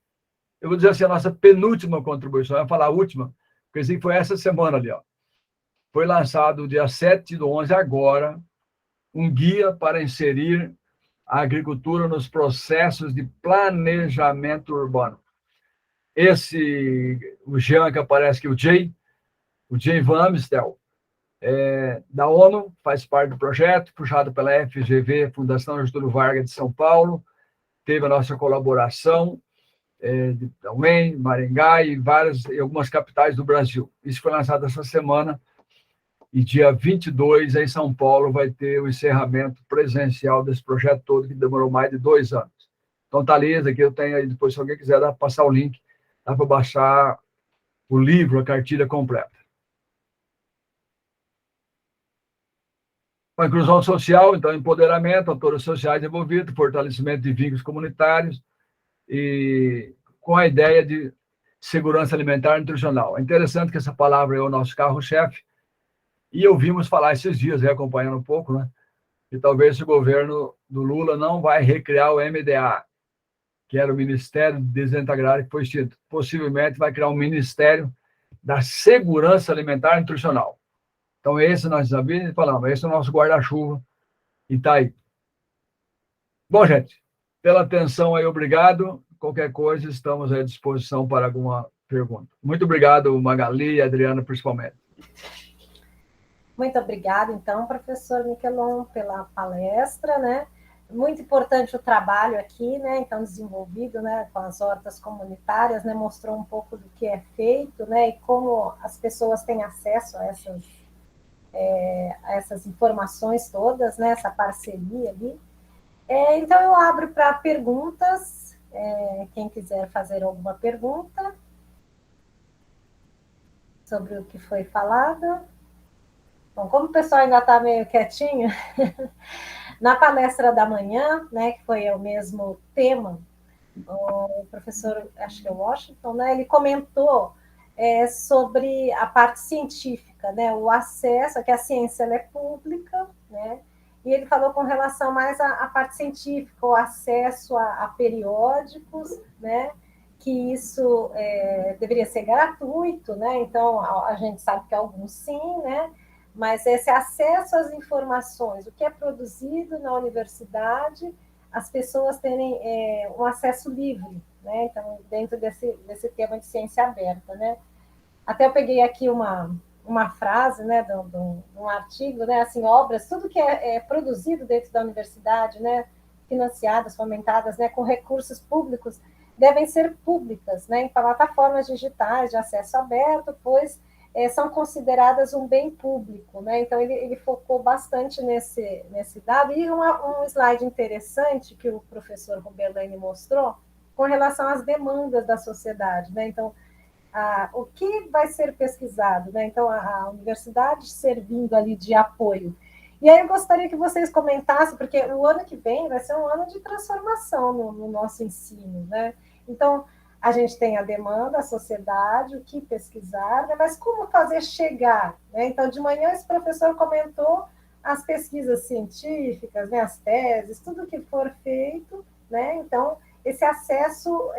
eu vou dizer assim, a nossa penúltima contribuição. Eu vou falar a última, porque assim foi essa semana ali, ó. Foi lançado dia 7/11, agora, um guia para inserir a agricultura nos processos de planejamento urbano. O Jean, que aparece aqui, o Jay Van Amstel, da ONU, faz parte do projeto, puxado pela FGV, Fundação Getúlio Vargas de São Paulo, teve a nossa colaboração, também, Maringá e algumas capitais do Brasil. Isso foi lançado essa semana, e dia 22, em São Paulo, vai ter o encerramento presencial desse projeto todo, que demorou mais de 2 anos. Então, tá ali, aqui eu tenho aí, depois, se alguém quiser, dá para passar o link, dá para baixar o livro, a cartilha completa. A inclusão social, então, empoderamento, atores sociais envolvidos, fortalecimento de vínculos comunitários, e com a ideia de segurança alimentar e nutricional. É interessante que essa palavra é o nosso carro-chefe, e ouvimos falar esses dias, acompanhando um pouco, né, que talvez o governo do Lula não vai recriar o MDA, que era o Ministério do Desenvolvimento Agrário, que foi extinto. Possivelmente vai criar um Ministério da Segurança Alimentar e Nutricional. Então, esse nós sabíamos e falamos, esse é o nosso guarda-chuva, e está aí. Bom, gente, pela atenção aí, obrigado. Qualquer coisa, estamos à disposição para alguma pergunta. Muito obrigado, Magali e Adriana, principalmente. Muito obrigada, então, professor Miquelon, pela palestra, né? Muito importante o trabalho aqui, né? Então, desenvolvido, né, com as hortas comunitárias, né? Mostrou um pouco do que é feito, né? E como as pessoas têm acesso a essas informações todas, né? Essa parceria ali. Então, eu abro para perguntas. Quem quiser fazer alguma pergunta sobre o que foi falado. Bom, como o pessoal ainda está meio quietinho, na palestra da manhã, né, que foi o mesmo tema, o professor, acho que é Washington, né, ele comentou sobre a parte científica, né, o acesso, que a ciência ela é pública, né, e ele falou com relação mais à parte científica, o acesso a periódicos, né, que isso deveria ser gratuito, né, então a gente sabe que alguns sim, né, mas esse acesso às informações, o que é produzido na universidade, as pessoas terem um acesso livre, né? Então, dentro desse tema de ciência aberta, né? Até eu peguei aqui uma frase, né, de um artigo, né, assim, obras, tudo que é produzido dentro da universidade, né, financiadas, fomentadas, né, com recursos públicos, devem ser públicas, né, em plataformas digitais de acesso aberto, pois são consideradas um bem público, né? Então, ele focou bastante nesse dado. E um slide interessante que o professor Rubelani mostrou com relação às demandas da sociedade, né? Então, o que vai ser pesquisado, né? Então, a universidade servindo ali de apoio. E aí eu gostaria que vocês comentassem, porque o ano que vem vai ser um ano de transformação no nosso ensino, né? Então, a gente tem a demanda, a sociedade, o que pesquisar, né? Mas como fazer chegar, né? Então, de manhã, esse professor comentou as pesquisas científicas, né? As teses, tudo que for feito, né? Então, esse acesso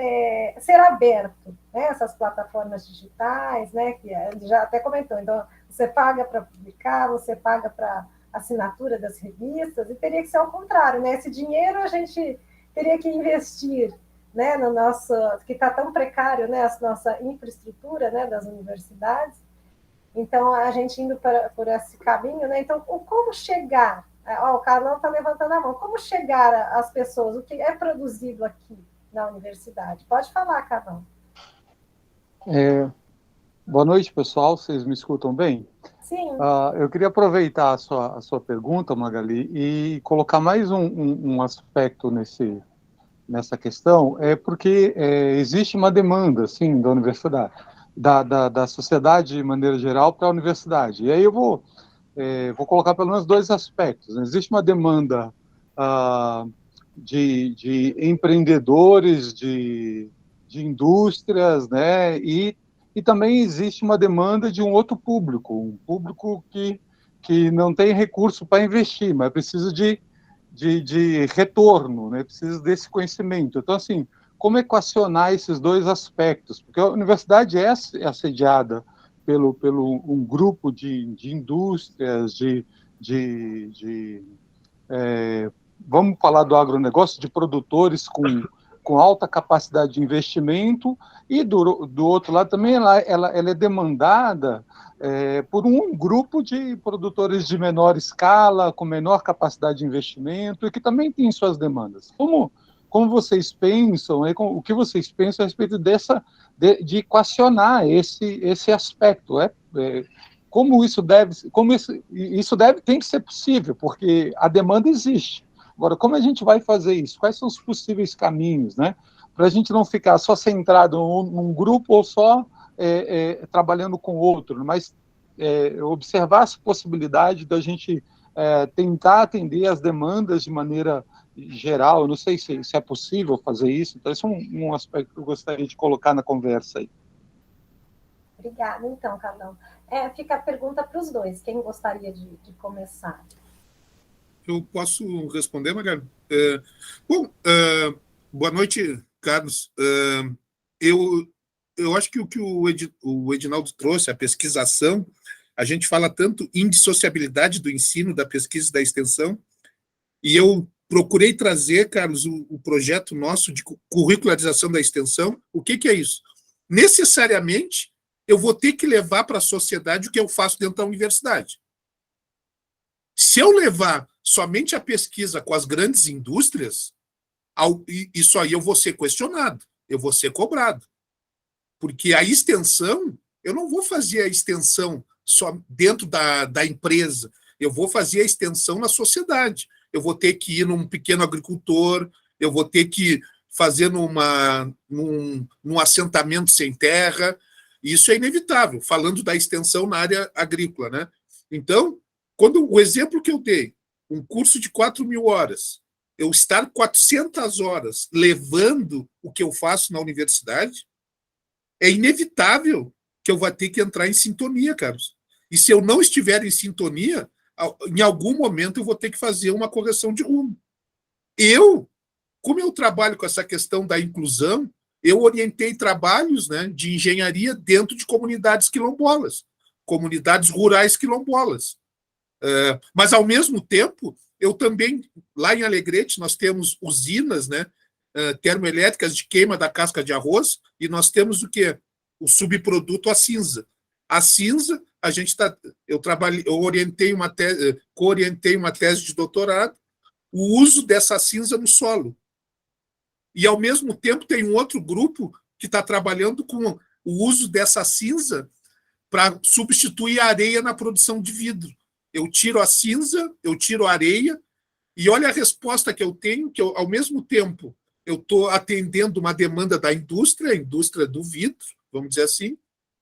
ser aberto, né? Essas plataformas digitais, né? Que a gente já até comentou. Então, você paga para publicar, você paga para assinatura das revistas, e teria que ser ao contrário, né? Esse dinheiro a gente teria que investir, né, no nosso, que está tão precário, né, a nossa infraestrutura, né, das universidades. Então, a gente indo por esse caminho, né, então, como chegar, O Carlão está levantando a mão. Como chegar às pessoas? O que é produzido aqui na universidade? Pode falar, Carlão. Boa noite, pessoal. Vocês me escutam bem? Sim. Eu queria aproveitar a sua pergunta, Magali, e colocar mais um aspecto nessa questão, porque existe uma demanda, sim, da universidade, da sociedade de maneira geral para a universidade. E aí eu vou colocar pelo menos dois aspectos, né? Existe uma demanda de empreendedores, de indústrias, né? E também existe uma demanda de um outro público, um público que não tem recurso para investir, mas precisa de retorno, né? Precisa desse conhecimento. Então, assim, como equacionar esses dois aspectos? Porque a universidade é assediada pelo um grupo de indústrias, vamos falar do agronegócio, de produtores com alta capacidade de investimento, e do outro lado também ela é demandada por um grupo de produtores de menor escala, com menor capacidade de investimento, e que também tem suas demandas. Como vocês pensam, o que vocês pensam a respeito de equacionar esse aspecto? Como isso tem que ser possível, porque a demanda existe. Agora, como a gente vai fazer isso? Quais são os possíveis caminhos, né? Para a gente não ficar só centrado num grupo ou só trabalhando com outro, mas observar essa possibilidade da gente tentar atender as demandas de maneira geral. Eu não sei se é possível fazer isso, então esse é um aspecto que eu gostaria de colocar na conversa aí. Obrigada, então, Carlão. Fica a pergunta para os dois. Quem gostaria de começar? Eu posso responder, Magali? Boa noite, Carlos. Eu acho que o que o Edinaldo trouxe, a pesquisação, a gente fala tanto indissociabilidade do ensino, da pesquisa e da extensão, e eu procurei trazer, Carlos, o projeto nosso de curricularização da extensão. O que é isso? Necessariamente, eu vou ter que levar para a sociedade o que eu faço dentro da universidade. Se eu levar somente a pesquisa com as grandes indústrias, isso aí eu vou ser questionado, eu vou ser cobrado. Porque a extensão, eu não vou fazer a extensão só dentro da empresa, eu vou fazer a extensão na sociedade. Eu vou ter que ir num pequeno agricultor, eu vou ter que fazer num assentamento sem terra. Isso é inevitável, falando da extensão na área agrícola, né? Então, o exemplo que eu dei, um curso de 4.000 horas, eu estar 400 horas levando o que eu faço na universidade, é inevitável que eu vá ter que entrar em sintonia, Carlos. E se eu não estiver em sintonia, em algum momento eu vou ter que fazer uma correção de rumo. Como eu trabalho com essa questão da inclusão, eu orientei trabalhos, né, de engenharia dentro de comunidades quilombolas, comunidades rurais quilombolas. Mas, ao mesmo tempo, eu também, lá em Alegrete, nós temos usinas, né, termoelétricas de queima da casca de arroz, e nós temos o quê? O subproduto, a cinza. A cinza, eu co-orientei uma tese de doutorado, o uso dessa cinza no solo. E, ao mesmo tempo, tem um outro grupo que está trabalhando com o uso dessa cinza para substituir a areia na produção de vidro. Eu tiro a cinza, eu tiro a areia, e olha a resposta que eu tenho, que ao mesmo tempo eu estou atendendo uma demanda da indústria, a indústria do vidro, vamos dizer assim,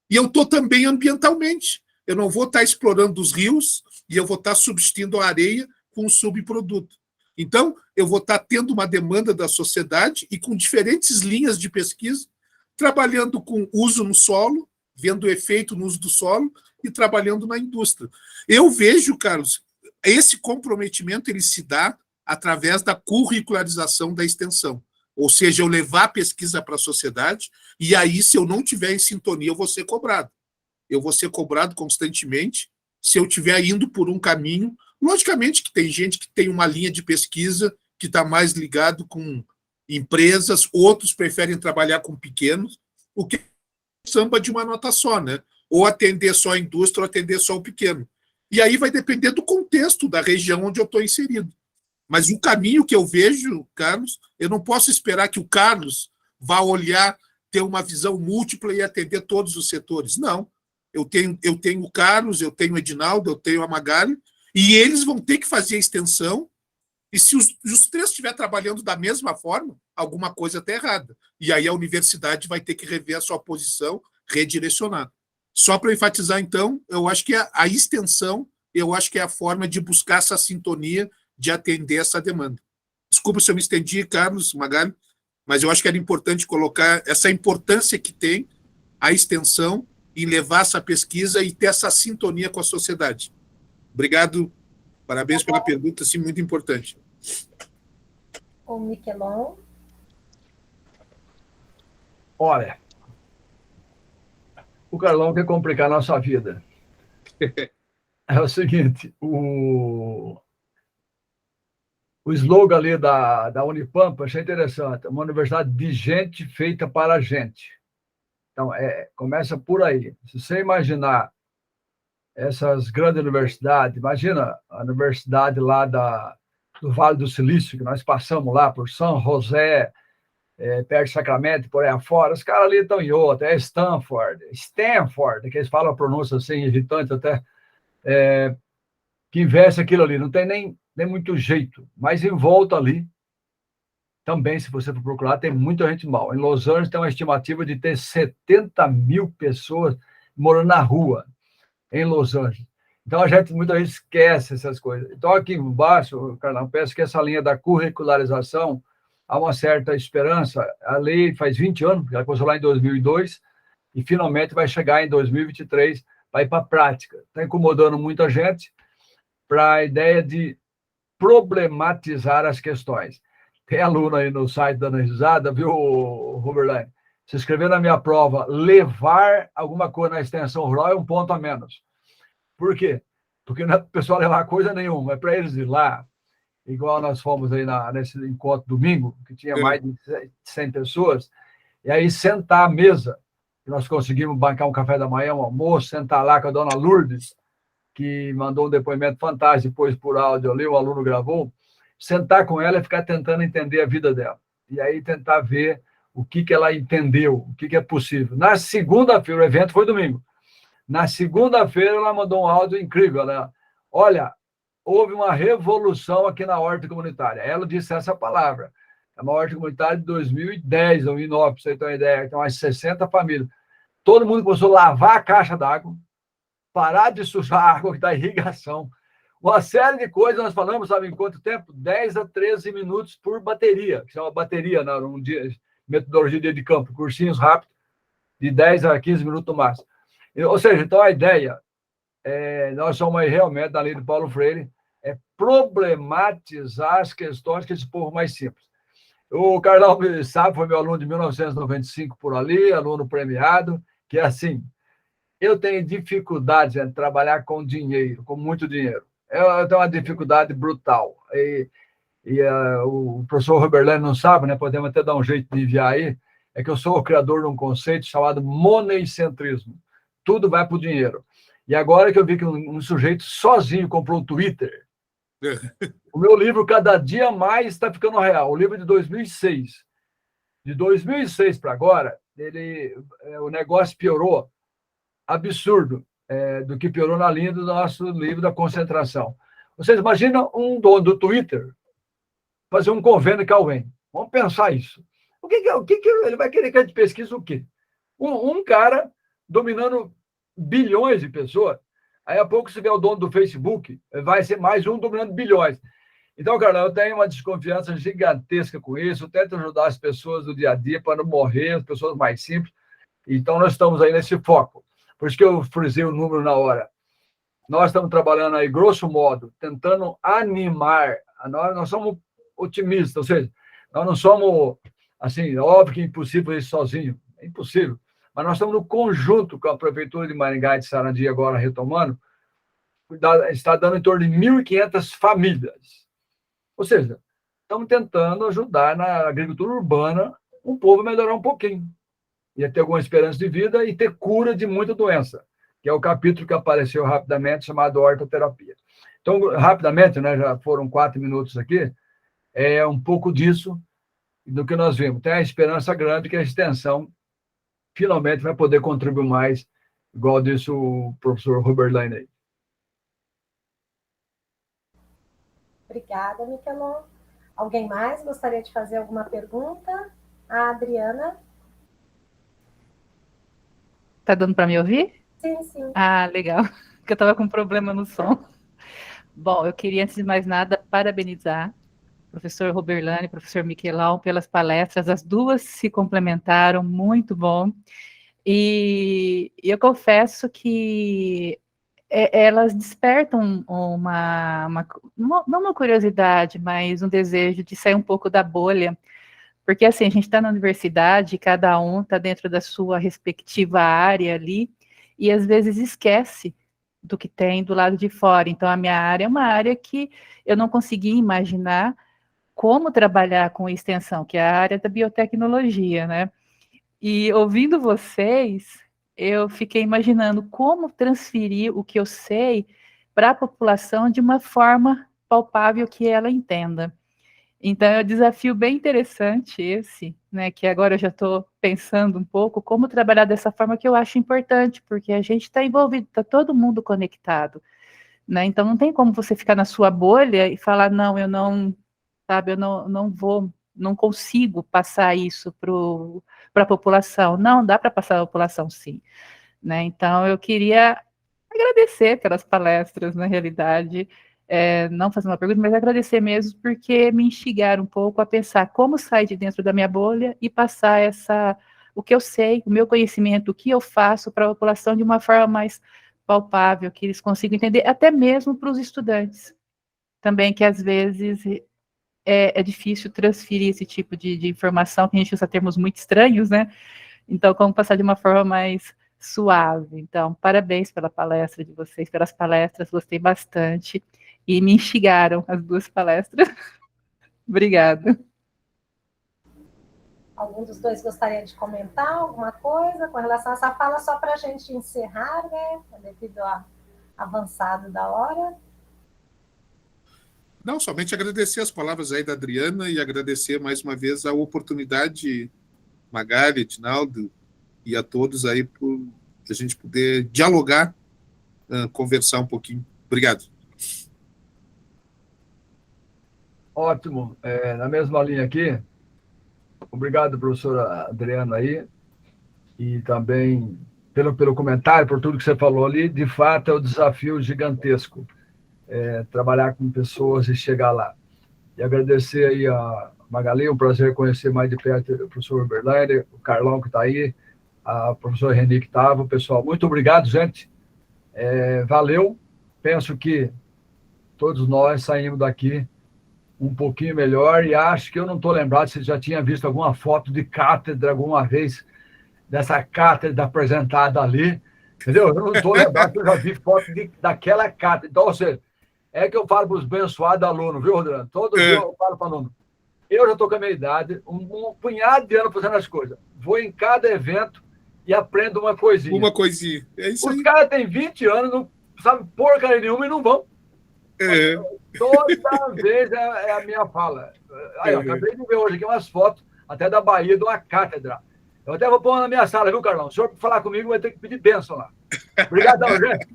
e eu estou também ambientalmente. Eu não vou estar explorando os rios e eu vou estar substituindo a areia com um subproduto. Então, eu vou estar tendo uma demanda da sociedade e com diferentes linhas de pesquisa, trabalhando com uso no solo, vendo o efeito no uso do solo e trabalhando na indústria. Eu vejo, Carlos, esse comprometimento ele se dá através da curricularização da extensão. Ou seja, eu levar a pesquisa para a sociedade, e aí, se eu não estiver em sintonia, eu vou ser cobrado. Eu vou ser cobrado constantemente se eu estiver indo por um caminho. Logicamente que tem gente que tem uma linha de pesquisa que está mais ligado com empresas, outros preferem trabalhar com pequenos, o que é samba de uma nota só, né? Ou atender só a indústria, ou atender só o pequeno. E aí vai depender do contexto da região onde eu estou inserido. Mas o caminho que eu vejo, Carlos, eu não posso esperar que o Carlos vá olhar, ter uma visão múltipla e atender todos os setores. Não. Eu tenho o Carlos, eu tenho o Edinaldo, eu tenho a Magali, e eles vão ter que fazer a extensão, e se os três estiverem trabalhando da mesma forma, alguma coisa está errada. E aí a universidade vai ter que rever a sua posição, redirecionar. Só para enfatizar, então, eu acho que a extensão, eu acho que é a forma de buscar essa sintonia, de atender essa demanda. Desculpa se eu me estendi, Carlos, Magali, mas eu acho que era importante colocar essa importância que tem a extensão em levar essa pesquisa e ter essa sintonia com a sociedade. Obrigado, parabéns pela pergunta, sim, muito importante. O Miquelon. Olha, o Carlão quer complicar a nossa vida. É o seguinte, o slogan ali da Unipampa, achei interessante, uma universidade de gente feita para a gente. Então, começa por aí. Se você imaginar essas grandes universidades, imagina a universidade lá do Vale do Silício, que nós passamos lá por São José, perto de Sacramento, por aí afora, os caras ali estão em outra, é Stanford, que eles falam a pronúncia assim, irritante até, que investe aquilo ali, não tem nem muito jeito, mas em volta ali, também, se você for procurar, tem muita gente mal. Em Los Angeles tem uma estimativa de ter 70 mil pessoas morando na rua, em Los Angeles. Então, a gente muitas vezes esquece essas coisas. Então, aqui embaixo, Carlão, peço que essa linha da curricularização, há uma certa esperança. A lei faz 20 anos, ela começou lá em 2002, e finalmente vai chegar em 2023, vai ir para a prática. Está incomodando muita gente para a ideia de problematizar as questões. Tem aluno aí no site dando risada, viu, Ruberline? Se inscrever na minha prova, levar alguma coisa na extensão rural é um ponto a menos. Por quê? Porque não é para o pessoal levar coisa nenhuma, é para eles ir lá, igual nós fomos aí nesse encontro domingo, que tinha mais de 100 pessoas, e aí sentar à mesa, que nós conseguimos bancar um café da manhã, um almoço, sentar lá com a dona Lourdes, que mandou um depoimento fantástico depois por áudio ali, o aluno gravou, sentar com ela e ficar tentando entender a vida dela. E aí tentar ver o que ela entendeu, o que é possível. Na segunda-feira, o evento foi domingo. Na segunda-feira, ela mandou um áudio incrível. Ela, olha, houve uma revolução aqui na horta comunitária. Ela disse essa palavra. É uma horta comunitária de 2010, 2009, para você ter uma ideia. Tem umas 60 famílias. Todo mundo começou a lavar a caixa d'água, parar de sujar a água da irrigação. Uma série de coisas, nós falamos, sabe em quanto tempo? 10 a 13 minutos por bateria, que chama bateria, num dia, metodologia de campo, cursinhos rápidos, de 10 a 15 minutos no máximo. Ou seja, então a ideia, nós somos aí realmente, na lei do Paulo Freire, é problematizar as questões que esse povo mais simples. O Carlão sabe, foi meu aluno de 1995 por ali, aluno premiado, que é assim, eu tenho dificuldade em trabalhar com dinheiro, com muito dinheiro. Eu tenho uma dificuldade brutal. O professor Roberlano não sabe, né? Podemos até dar um jeito de enviar aí, é que eu sou o criador de um conceito chamado moneicentrismo. Tudo vai para o dinheiro. E agora que eu vi que um sujeito sozinho comprou um Twitter, o meu livro cada dia mais está ficando real. O livro de 2006. De 2006 para agora, o negócio piorou. Absurdo, do que piorou na linha do nosso livro da concentração. Vocês imaginam um dono do Twitter fazer um convênio com a UEM? Vamos pensar isso. O que ele vai querer que a gente pesquise o quê? Um cara dominando bilhões de pessoas, aí a pouco se vê o dono do Facebook, vai ser mais um dominando bilhões. Então, cara, eu tenho uma desconfiança gigantesca com isso, eu tento ajudar as pessoas do dia a dia para não morrer, as pessoas mais simples. Então, nós estamos aí nesse foco. Por isso que eu frisei o número na hora. Nós estamos trabalhando aí, grosso modo, tentando animar. Nós somos otimistas, ou seja, nós não somos, assim, óbvio que é impossível isso sozinho, é impossível. Mas nós estamos no conjunto com a Prefeitura de Maringá e de Sarandi, agora retomando, está dando em torno de 1.500 famílias. Ou seja, estamos tentando ajudar na agricultura urbana um povo a melhorar um pouquinho. Ia ter alguma esperança de vida e ter cura de muita doença. que é o capítulo que apareceu rapidamente, chamado hortoterapia. Então, rapidamente, né, já foram 4 minutos aqui, é um pouco disso do que nós vimos. Tem a esperança grande que a extensão finalmente vai poder contribuir mais, igual disse o professor Robert Lane aí. Obrigada, Miquelon. Alguém mais gostaria de fazer alguma pergunta? A Adriana? Tá dando para me ouvir? Sim, sim. Ah, legal, porque eu estava com problema no som. Bom, eu queria, antes de mais nada, parabenizar o professor Roberlane e o professor Miquelon pelas palestras. As duas se complementaram, muito bom. E eu confesso que elas despertam não uma curiosidade, mas um desejo de sair um pouco da bolha. Porque, assim, a gente está na universidade, cada um está dentro da sua respectiva área ali, e às vezes esquece do que tem do lado de fora. Então, a minha área é uma área que eu não conseguia imaginar como trabalhar com extensão, que é a área da biotecnologia, né? E ouvindo vocês, eu fiquei imaginando como transferir o que eu sei para a população de uma forma palpável que ela entenda. Então, é um desafio bem interessante esse, né? Que agora eu já estou pensando um pouco como trabalhar dessa forma, que eu acho importante, porque a gente está envolvido, está todo mundo conectado, né? Então, não tem como você ficar na sua bolha e falar, não, eu não, sabe, eu não vou, não consigo passar isso para a população. Não, dá para passar a população, sim, né? Então, eu queria agradecer pelas palestras, na realidade, não fazer uma pergunta, mas agradecer mesmo, porque me instigaram um pouco a pensar como sair de dentro da minha bolha e passar o que eu sei, o meu conhecimento, o que eu faço para a população de uma forma mais palpável, que eles consigam entender, até mesmo para os estudantes também, que às vezes é difícil transferir esse tipo de informação, que a gente usa termos muito estranhos, né? Então, como passar de uma forma mais suave. Então, parabéns pela palestra de vocês, pelas palestras, gostei bastante. E me instigaram as duas palestras. Obrigada. Algum dos dois gostaria de comentar alguma coisa com relação a essa fala, só para a gente encerrar, né? Devido ao avançado da hora. Não, somente agradecer as palavras aí da Adriana e agradecer mais uma vez a oportunidade, Magali, Edinaldo e a todos aí por a gente poder dialogar, conversar um pouquinho. Obrigado. Ótimo. Na mesma linha aqui, obrigado, professora Adriana aí, e também pelo comentário, por tudo que você falou ali. De fato, é um desafio gigantesco trabalhar com pessoas e chegar lá. E agradecer aí a Magali, um prazer conhecer mais de perto o professor Berlaire, o Carlão que está aí, a professora Reni que estava, pessoal. Muito obrigado, gente. Valeu. Penso que todos nós saímos daqui um pouquinho melhor, e acho que eu não estou lembrado se já tinha visto alguma foto de cátedra alguma vez, dessa cátedra apresentada ali, entendeu? Eu não estou lembrado, eu já vi foto daquela cátedra. Então, ou seja, é que eu falo para os abençoados alunos, viu, Rodrigo? Todo dia eu falo para aluno. Eu já estou com a minha idade, um punhado de anos fazendo as coisas. Vou em cada evento e aprendo uma coisinha. Uma coisinha. É isso aí. Os caras têm 20 anos, não sabem porcaria nenhuma e não vão. Toda vez é a minha fala. Aí, eu acabei de ver hoje aqui umas fotos, até da Bahia, de uma cátedra. Eu até vou pôr na minha sala, viu, Carlão? O senhor, para falar comigo, vai ter que pedir bênção lá. Obrigadão, gente.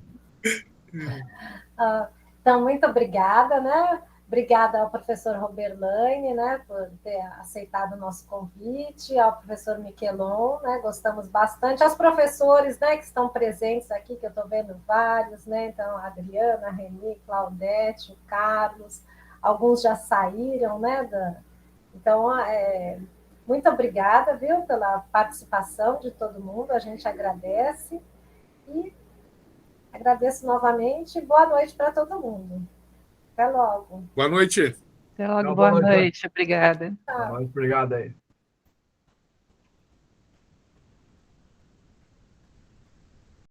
Então, muito obrigada, né? Obrigada ao professor Roberlane, né, por ter aceitado o nosso convite, ao professor Miquelon, né, gostamos bastante, aos professores, né, que estão presentes aqui, que eu estou vendo vários, né, então, a Adriana, a Reni, Claudete, o Carlos, alguns já saíram, né, então, muito obrigada, viu, pela participação de todo mundo, a gente agradece, e agradeço novamente, boa noite para todo mundo. Até logo. Boa noite. Até logo, boa noite. Obrigada. Boa noite, obrigado aí.